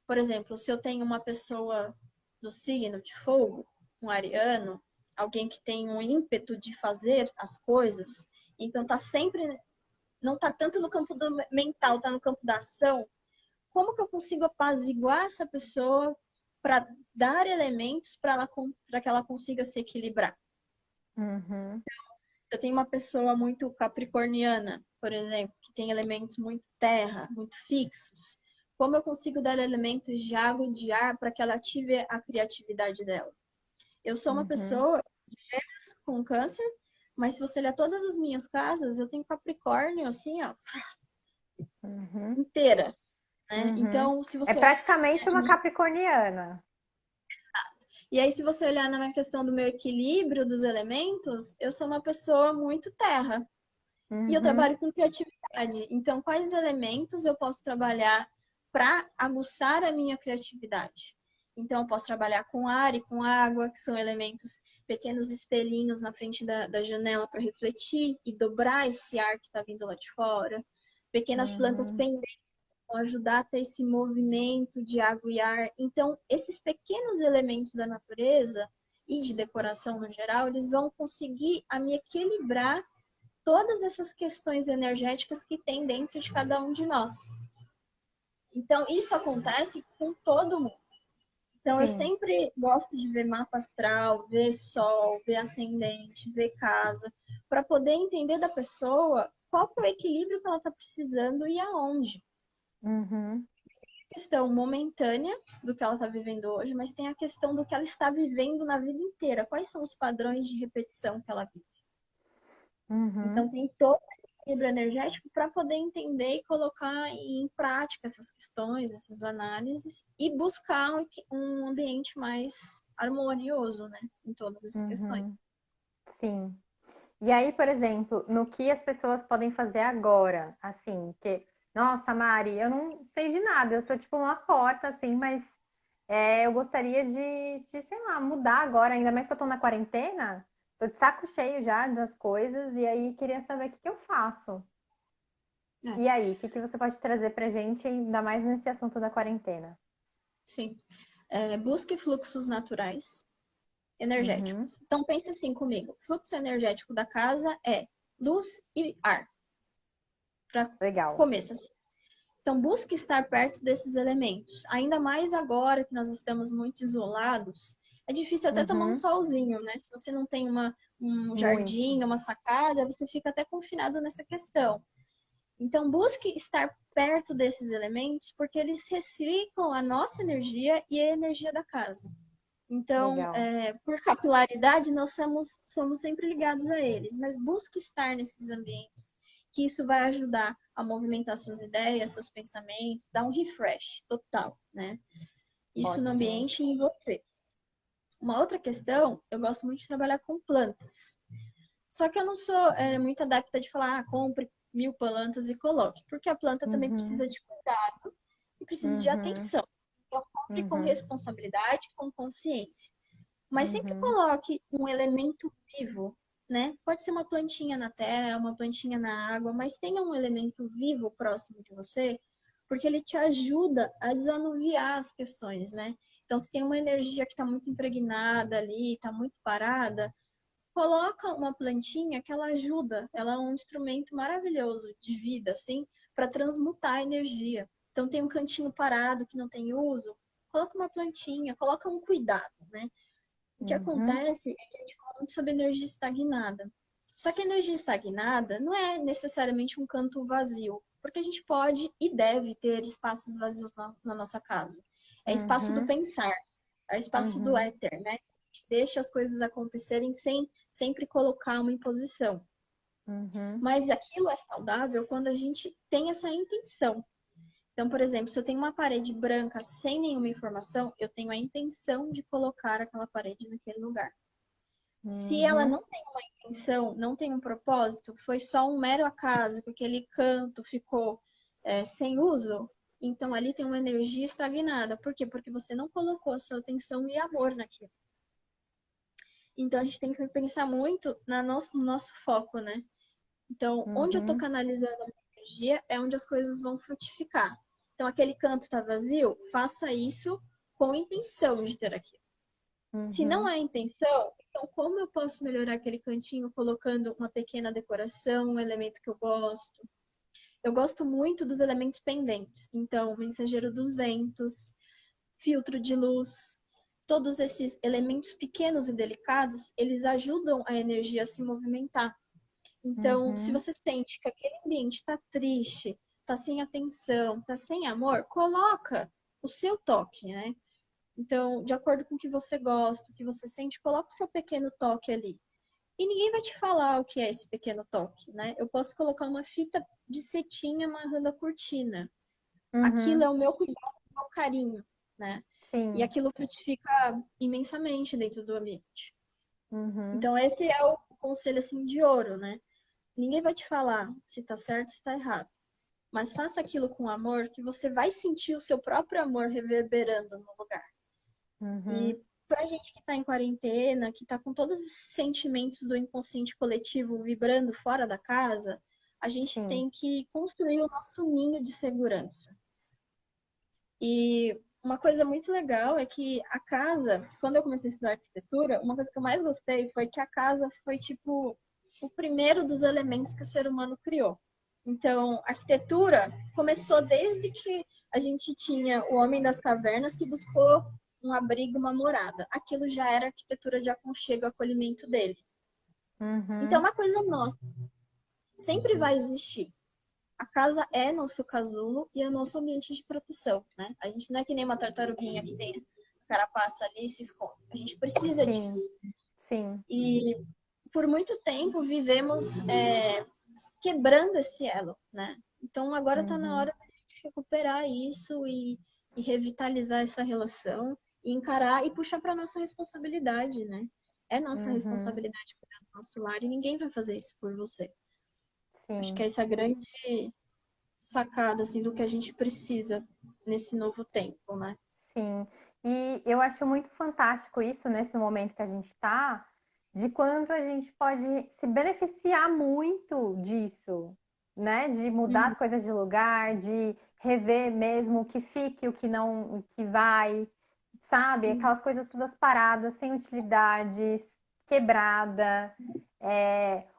Por exemplo, se eu tenho uma pessoa do signo de fogo, um ariano, alguém que tem um ímpeto de fazer as coisas, então tá sempre, não tá tanto no campo do mental, tá no campo da ação, como que eu consigo apaziguar essa pessoa para dar elementos para que ela consiga se equilibrar? Uhum. Eu tenho uma pessoa muito capricorniana, por exemplo, que tem elementos muito terra, muito fixos. Como eu consigo dar elementos de água e de ar para que ela ative a criatividade dela? Eu sou uma Uhum. pessoa com câncer, mas se você olhar todas as minhas casas, eu tenho Capricórnio assim, ó, Uhum. inteira, né? Uhum. Então, se É você olhar praticamente uma capricorniana. e aí se você olhar na minha questão do meu equilíbrio dos elementos, eu sou uma pessoa muito terra. E eu Uhum. trabalho com criatividade. Então, quais elementos eu posso trabalhar para aguçar a minha criatividade? Então, eu posso trabalhar com ar e com água, que são elementos, pequenos espelhinhos na frente da janela para refletir e dobrar esse ar que está vindo lá de fora. Pequenas plantas Uhum. pendentes vão ajudar a ter esse movimento de água e ar. Então, esses pequenos elementos da natureza e de decoração no geral, eles vão conseguir a me equilibrar todas essas questões energéticas que tem dentro de cada um de nós. Então, isso acontece com todo mundo. Então, eu Sim. sempre gosto de ver mapa astral, ver sol, ver ascendente, ver casa, para poder entender da pessoa qual que é o equilíbrio que ela está precisando e aonde. Uhum. Questão momentânea do que ela está vivendo hoje, mas tem a questão do que ela está vivendo na vida inteira. Quais são os padrões de repetição que ela vive? Então, Uhum. tem todo esse equilíbrio energético para poder entender e colocar em prática essas questões, essas análises e buscar um ambiente mais harmonioso, né, em todas essas questões. Uhum. Sim. E aí, por exemplo, no que as pessoas podem fazer agora, assim, que, nossa, Mari, eu não sei de nada, eu sou tipo uma porta, assim, mas eu gostaria sei lá, mudar agora, ainda mais que eu tô na quarentena, tô de saco cheio já das coisas, e aí queria saber o que que eu faço. É, E aí, o que que você pode trazer pra gente, ainda mais nesse assunto da quarentena? sim. Busque fluxos naturais Uhum. energéticos. Então, pense assim comigo. Fluxo energético da casa é luz e ar, para Legal. começo assim. Então, busque estar perto desses elementos. Ainda mais agora que nós estamos muito isolados, é difícil até tomar um Uhum. solzinho, né? Se você não tem um Muito. jardim, uma sacada, você fica até confinado nessa questão. Então, busque estar perto desses elementos, porque eles reciclam a nossa energia e a energia da casa. Então, Legal. por capilaridade, nós somos sempre ligados a eles, mas busque estar nesses ambientes, que isso vai ajudar a movimentar suas ideias, seus pensamentos, dar um refresh total, né? Isso no Ótimo. ambiente e em você. Uma outra questão, eu gosto muito de trabalhar com plantas. Só que eu não sou muito adepta de falar, compre 1000 plantas e coloque, porque a planta também Uhum. precisa de cuidado e precisa de Uhum. atenção. Então, compre com Uhum. responsabilidade, com consciência. Mas sempre Uhum. coloque um elemento vivo, né? Pode ser uma plantinha na terra, uma plantinha na água, mas tenha um elemento vivo próximo de você, porque ele te ajuda a desanuviar as questões, né? Então, se tem uma energia que está muito impregnada ali, está muito parada, coloca uma plantinha que ela ajuda. Ela é um instrumento maravilhoso de vida, assim, para transmutar a energia. Então tem um cantinho parado que não tem uso, coloca uma plantinha, coloca um cuidado, né? O que Uhum. acontece é que a gente fala muito sobre energia estagnada. Só que a energia estagnada não é necessariamente um canto vazio, porque a gente pode e deve ter espaços vazios na nossa casa. É espaço do Uhum. pensar, é espaço do Uhum. éter, né? A gente deixa as coisas acontecerem sem sempre colocar uma imposição. Uhum. Mas aquilo é saudável quando a gente tem essa intenção. Então, por exemplo, se eu tenho uma parede branca sem nenhuma informação, eu tenho a intenção de colocar aquela parede naquele lugar. Se ela Uhum. não tem uma intenção, não tem um propósito, foi só um mero acaso que aquele canto ficou sem uso, então ali tem uma energia estagnada. Por quê? Porque você não colocou a sua atenção e amor naquilo. Então a gente tem que pensar muito no nosso foco, né? Então, onde eu estou Uhum. canalizando a minha energia é onde as coisas vão frutificar. Então, aquele canto está vazio, faça isso com intenção de ter aquilo. Se não Uhum. é intenção, então como eu posso melhorar aquele cantinho colocando uma pequena decoração, um elemento que eu gosto? Eu gosto muito dos elementos pendentes. Então, mensageiro dos ventos, filtro de luz, todos esses elementos pequenos e delicados, eles ajudam a energia a se movimentar. Então, se Uhum. você sente que aquele ambiente está triste, está sem atenção, está sem amor, coloca o seu toque, né? Então, de acordo com o que você gosta, o que você sente, coloca o seu pequeno toque ali. E ninguém vai te falar o que é esse pequeno toque, né? Eu posso colocar uma fita de cetim amarrando a cortina. Aquilo é Uhum. o meu cuidado, o meu carinho, né? E Sim. aquilo frutifica imensamente dentro do ambiente. Uhum. Então, esse é o conselho assim de ouro, né? Ninguém vai te falar se tá certo ou se tá errado. Mas faça aquilo com amor que você vai sentir o seu próprio amor reverberando no lugar. Uhum. E pra gente que tá em quarentena, que tá com todos os sentimentos do inconsciente coletivo vibrando fora da casa, a gente Sim. tem que construir o nosso ninho de segurança. E uma coisa muito legal é que a casa, quando eu comecei a estudar arquitetura, uma coisa que eu mais gostei foi que a casa foi tipo o primeiro dos elementos que o ser humano criou. Então, a arquitetura começou desde que a gente tinha o homem das cavernas que buscou um abrigo, uma morada. Aquilo já era arquitetura de aconchego, acolhimento dele. Então, é Uhum. uma coisa nossa, sempre vai existir. A casa é nosso casulo e é nosso ambiente de proteção, né? A gente não é que nem uma tartaruguinha que tem a carapaça ali e se esconde. A gente precisa Sim. disso. Sim. E por muito tempo vivemos quebrando esse elo, né? Então agora está na Uhum. hora da gente recuperar isso e revitalizar essa relação e encarar e puxar para nossa responsabilidade, né? É nossa Uhum. responsabilidade cuidar do nosso lar e ninguém vai fazer isso por você. Acho que Sim. é essa grande sacada assim do que a gente precisa nesse novo tempo, né? Sim. E eu acho muito fantástico isso nesse momento que a gente está, de quanto a gente pode se beneficiar muito disso, né? De mudar Uhum. as coisas de lugar, de rever mesmo o que fique, o que não, o que vai, sabe? Aquelas coisas todas paradas, sem utilidade, quebrada.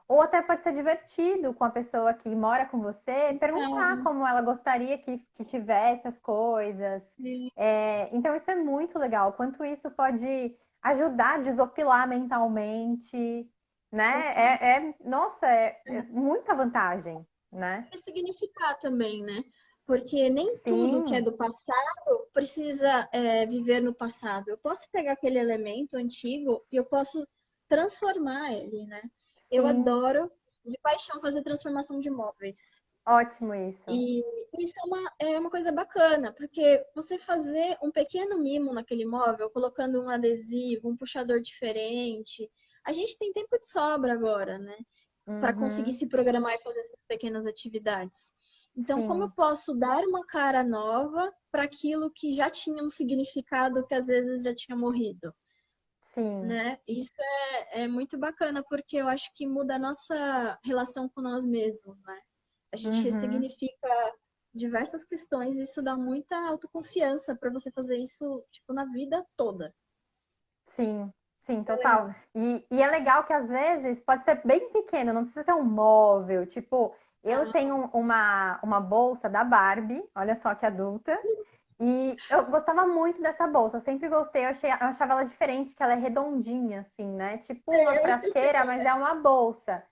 Ou até pode ser divertido com a pessoa que mora com você, perguntar como ela gostaria que tivesse as coisas. Então, isso é muito legal. Quanto isso pode ajudar a desopilar mentalmente, né? Total. Nossa, é muita vantagem, né? Ressignificar também, né? Porque nem tudo que é Sim, do passado precisa viver no passado. Eu posso pegar aquele elemento antigo e eu posso transformar ele, né? Eu sim, adoro de paixão fazer transformação de móveis. ótimo isso. E isso é uma coisa bacana, porque você fazer um pequeno mimo naquele móvel, colocando um adesivo, um puxador diferente. A gente tem tempo de sobra agora, né? Para conseguir Uhum, se programar e fazer essas pequenas atividades. Então, como eu sim, posso dar uma cara nova para aquilo que já tinha um significado que às vezes já tinha morrido, sim. né? Isso é muito bacana porque eu acho que muda a nossa relação com nós mesmos, né? A gente Uhum. ressignifica diversas questões e isso dá muita autoconfiança para você fazer isso, tipo, na vida toda. Sim, sim, É total. legal. E é legal que às vezes pode ser bem pequeno, não precisa ser um móvel, tipo, Eu tenho uma bolsa da Barbie, olha só que adulta, e eu gostava muito dessa bolsa, eu sempre gostei, eu achava ela diferente, que ela é redondinha, assim, né? Tipo uma frasqueira, mas é uma bolsa.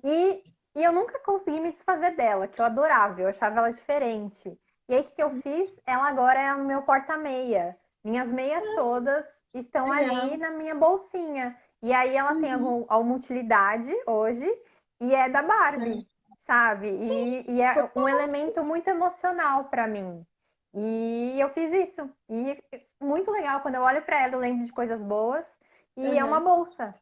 E, e eu nunca consegui me desfazer dela, que eu adorava, eu achava ela diferente. E aí, o que eu fiz? Ela agora é o meu porta-meia. Minhas meias todas estão ali Legal. na minha bolsinha. E aí ela tem Uhum. alguma utilidade hoje e é da Barbie, Sim. sabe? Sim, E é um total. elemento muito emocional para mim. E eu fiz isso. E muito legal, quando eu olho para ela, eu lembro de coisas boas. E é uma Uhum. bolsa.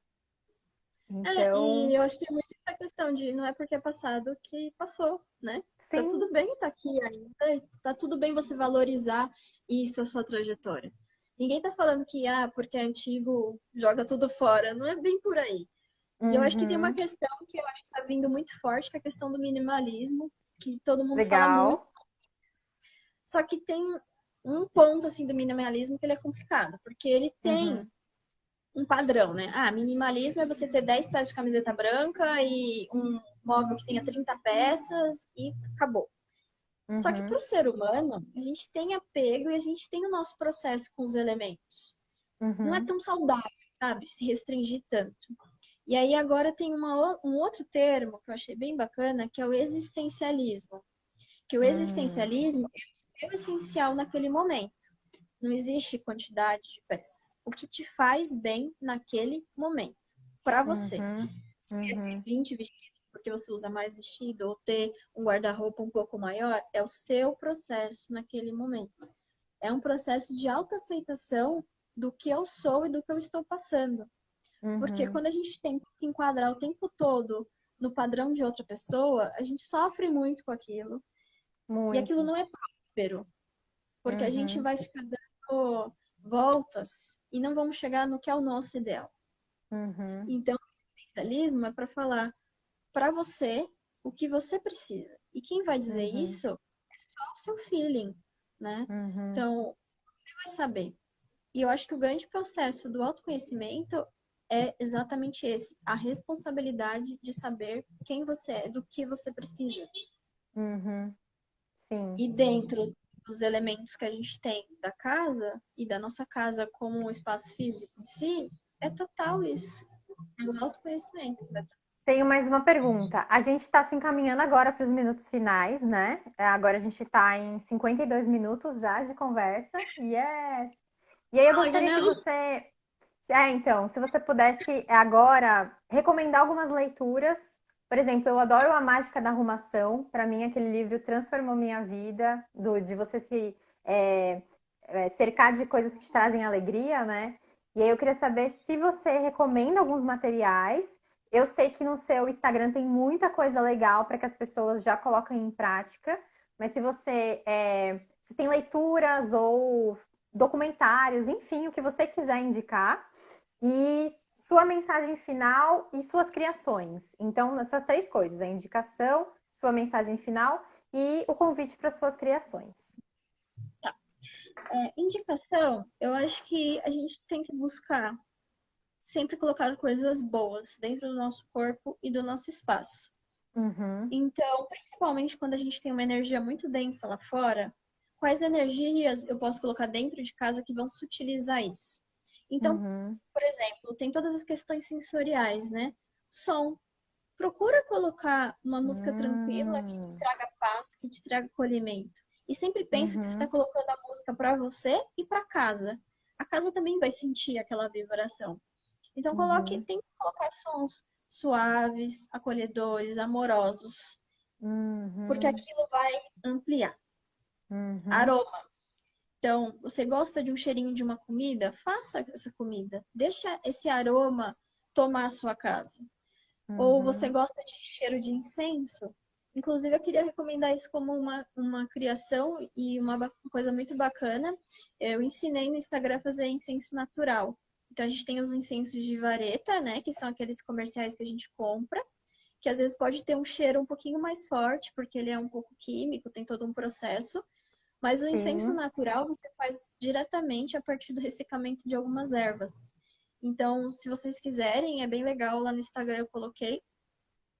E Então, eu acho que é muito essa questão de não é porque é passado que passou, né? Tá sim. tudo bem tá aqui ainda, e tá tudo bem você valorizar isso, a sua trajetória. Ninguém tá falando que, porque é antigo, joga tudo fora. Não é bem por aí. E eu acho que tem uma Uhum. questão que eu acho que tá vindo muito forte, que é a questão do minimalismo, que todo mundo fala muito. Legal. Só que tem um ponto, assim, do minimalismo que ele é complicado, porque ele tem Uhum. um padrão, né? Minimalismo é você ter 10 peças de camiseta branca e um móvel que tenha 30 peças e acabou. Só que para Uhum. o ser humano, a gente tem apego e a gente tem o nosso processo com os elementos. Não é Uhum. tão saudável, sabe? Se restringir tanto. E aí agora tem um outro termo que eu achei bem bacana, que é o existencialismo. Que o Uhum. existencialismo é o essencial naquele momento. Não existe quantidade de peças. O que te faz bem naquele momento, para você. Uhum. Se é ter Uhum. 20 vestidos porque você usa mais vestido ou ter um guarda-roupa um pouco maior, é o seu processo naquele momento. É um processo de autoaceitação do que eu sou e do que eu estou passando. Porque Uhum. quando a gente tenta se enquadrar o tempo todo no padrão de outra pessoa, a gente sofre muito com aquilo. E aquilo Muito. não é próspero, porque a gente Uhum. vai ficar dando voltas e não vamos chegar no que é o nosso ideal. Uhum. Então, o especialismo é para falar para você o que você precisa. E quem vai dizer Uhum. isso é só o seu feeling, né? Uhum. Então, você vai saber. E eu acho que o grande processo do autoconhecimento é exatamente esse, a responsabilidade de saber quem você é, do que você precisa. Uhum. Sim. E dentro dos elementos que a gente tem da casa e da nossa casa como um espaço físico em si, é total isso. É o autoconhecimento que vai trazer isso. Tenho mais uma pergunta. A gente está se encaminhando agora para os minutos finais, né? Agora a gente está em 52 minutos já de conversa. Yes! E aí eu Fala, gostaria que não. você. Então, se você pudesse agora recomendar algumas leituras. Por exemplo, eu adoro A Mágica da Arrumação. Para mim, aquele livro transformou minha vida, de você se é, cercar de coisas que te trazem alegria, né? E aí eu queria saber se você recomenda alguns materiais. Eu sei que no seu Instagram tem muita coisa legal para que as pessoas já coloquem em prática, mas se tem leituras ou documentários, enfim, o que você quiser indicar, e sua mensagem final e suas criações. Então, essas três coisas: a indicação, sua mensagem final e o convite para suas criações. Indicação, eu acho que a gente tem que buscar sempre colocar coisas boas dentro do nosso corpo e do nosso espaço. Uhum, Então, principalmente quando a gente tem uma energia muito densa lá fora, quais energias eu posso colocar dentro de casa que vão sutilizar isso? Então, uhum, por exemplo, tem todas as questões sensoriais, né? Som. Procura colocar uma música tranquila que te hum, traga paz, que te traga acolhimento. E sempre pensa que você está uhum, colocando a música para você e para casa. A casa também vai sentir aquela vibração. Então uhum, tem que colocar sons suaves, acolhedores, amorosos, porque uhum, aquilo vai ampliar. uhum, Aroma. Então, você gosta de um cheirinho de uma comida? Faça essa comida. Deixa esse aroma tomar a sua casa. Ou você uhum. gosta de cheiro de incenso? Inclusive, eu queria recomendar isso como uma criação e uma coisa muito bacana. Eu ensinei no Instagram a fazer incenso natural. Então, a gente tem os incensos de vareta, né? Que são aqueles comerciais que a gente compra, que às vezes pode ter um cheiro um pouquinho mais forte, porque ele é um pouco químico, tem todo um processo. Mas o incenso Sim. natural você faz diretamente a partir do ressecamento de algumas ervas. Então, se vocês quiserem, é bem legal. Lá no Instagram eu coloquei.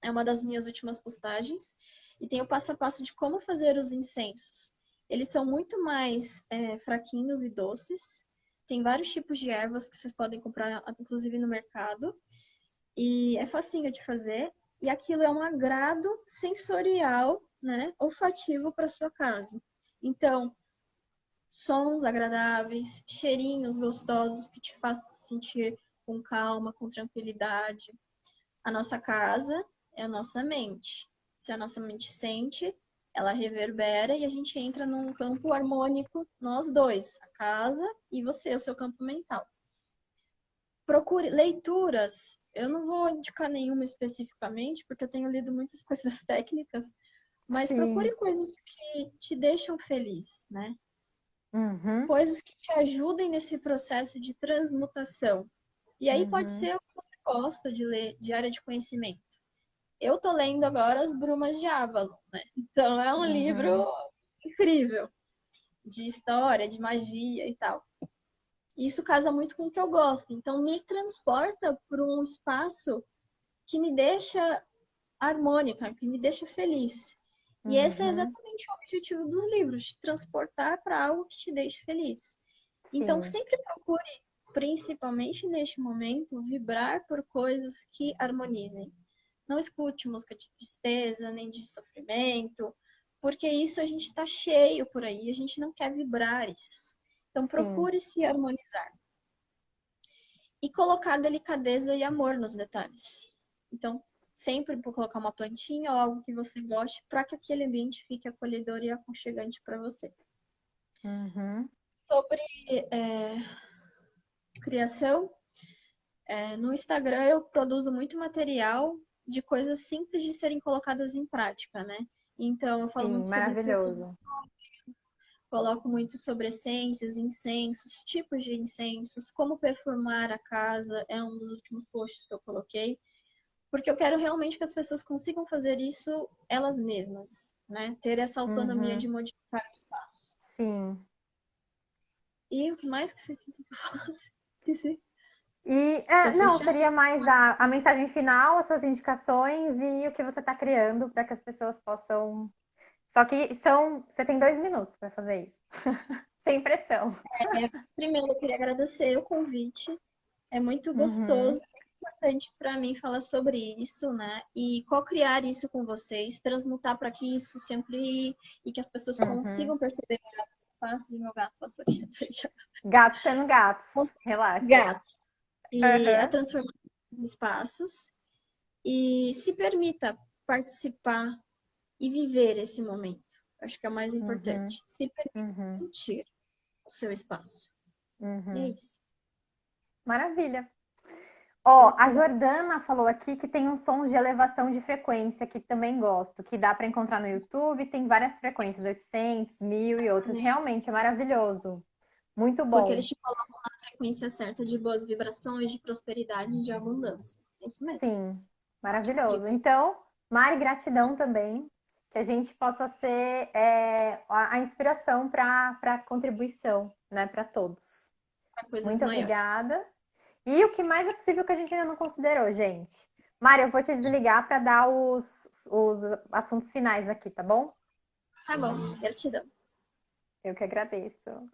É uma das minhas últimas postagens. e tem o passo a passo de como fazer os incensos. Eles são muito mais fraquinhos e doces. Tem vários tipos de ervas que vocês podem comprar, inclusive no mercado. E é facinho de fazer. E aquilo é um agrado sensorial, né, olfativo para sua casa. Então, sons agradáveis, cheirinhos gostosos que te façam se sentir com calma, com tranquilidade. A nossa casa é a nossa mente. Se a nossa mente sente, ela reverbera e a gente entra num campo harmônico, nós dois, a casa e você, o seu campo mental. Procure leituras. Eu não vou indicar nenhuma especificamente, porque eu tenho lido muitas coisas técnicas, mas Sim. procure coisas que te deixam feliz, né? Uhum. Coisas que te ajudem nesse processo de transmutação. E aí pode Uhum. ser o que você gosta de ler, de área de conhecimento. Eu tô lendo agora As Brumas de Avalon, né? Então é um livro Uhum. incrível de história, de magia e tal. Isso casa muito com o que eu gosto. Então me transporta para um espaço que me deixa harmônica, que me deixa feliz. E esse é Uhum. exatamente o objetivo dos livros, te transportar para algo que te deixe feliz. Então Sim. sempre procure, principalmente neste momento, vibrar por coisas que harmonizem. Não escute música de tristeza, nem de sofrimento, porque isso a gente está cheio por aí, a gente não quer vibrar isso. Então Sim. procure se harmonizar e colocar delicadeza e amor nos detalhes. Então, sempre colocar uma plantinha ou algo que você goste para que aquele ambiente fique acolhedor e aconchegante para você. Uhum. Sobre criação, no Instagram eu produzo muito material de coisas simples de serem colocadas em prática, né? Então, eu falo Sim, muito sobre filtros, maravilhoso. coloco muito sobre essências, incensos, tipos de incensos, como perfumar a casa, é um dos últimos posts que eu coloquei, porque eu quero realmente que as pessoas consigam fazer isso elas mesmas, né? Ter essa autonomia Uhum. de modificar o espaço. Sim. E o que mais que você quer que eu falasse? Esqueci. E, Pra não, fechar? seria mais a mensagem final, as suas indicações e o que você está criando para que as pessoas possam. Só que você tem 2 minutos para fazer isso, sem pressão. Primeiro, eu queria agradecer o convite. É muito Uhum. gostoso, muito importante para mim falar sobre isso, né? E co-criar isso com vocês, transmutar para que isso se amplie e que as pessoas Uhum. consigam perceber melhor os espaços. E meu gato passou aqui na frente. Gato sendo gato. Relaxa. Gato. E a Uhum. transformação dos espaços. E se permita participar e viver esse momento. Acho que é o mais Uhum. importante. Se permita Uhum. sentir o seu espaço. E é Uhum. isso. Maravilha. Ó, a Gratidão. Jordana falou aqui que tem um som de elevação de frequência que também gosto, que dá para encontrar no YouTube, tem várias frequências, 800, 1000 e outras. Né? Realmente é maravilhoso. Muito Porque bom. eles te colocam na frequência certa de boas vibrações, de prosperidade e de abundância. É isso mesmo. Sim, Ótima maravilhoso. dica. Então, Mari, gratidão também, que a gente possa ser a inspiração para contribuição, né, para todos. Para coisas Muito maiores. obrigada. E o que mais é possível que a gente ainda não considerou, gente? Mari, eu vou te desligar para dar os assuntos finais aqui, tá bom? Tá bom, gratidão. Eu que agradeço.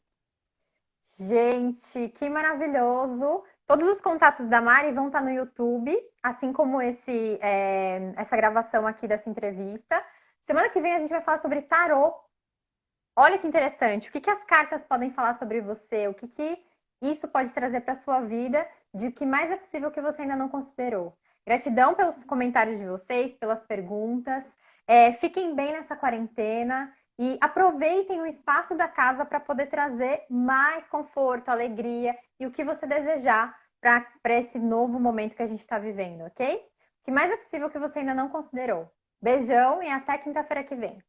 Gente, que maravilhoso! Todos os contatos da Mari vão estar no YouTube, assim como essa gravação aqui dessa entrevista. Semana que vem a gente vai falar sobre tarô. Olha que interessante. O que que as cartas podem falar sobre você? O que que isso pode trazer para sua vida? De que mais é possível que você ainda não considerou? Gratidão pelos comentários de vocês, pelas perguntas. Fiquem bem nessa quarentena e aproveitem o espaço da casa para poder trazer mais conforto, alegria e o que você desejar para esse novo momento que a gente está vivendo, ok? O que mais é possível que você ainda não considerou? Beijão e até quinta-feira que vem.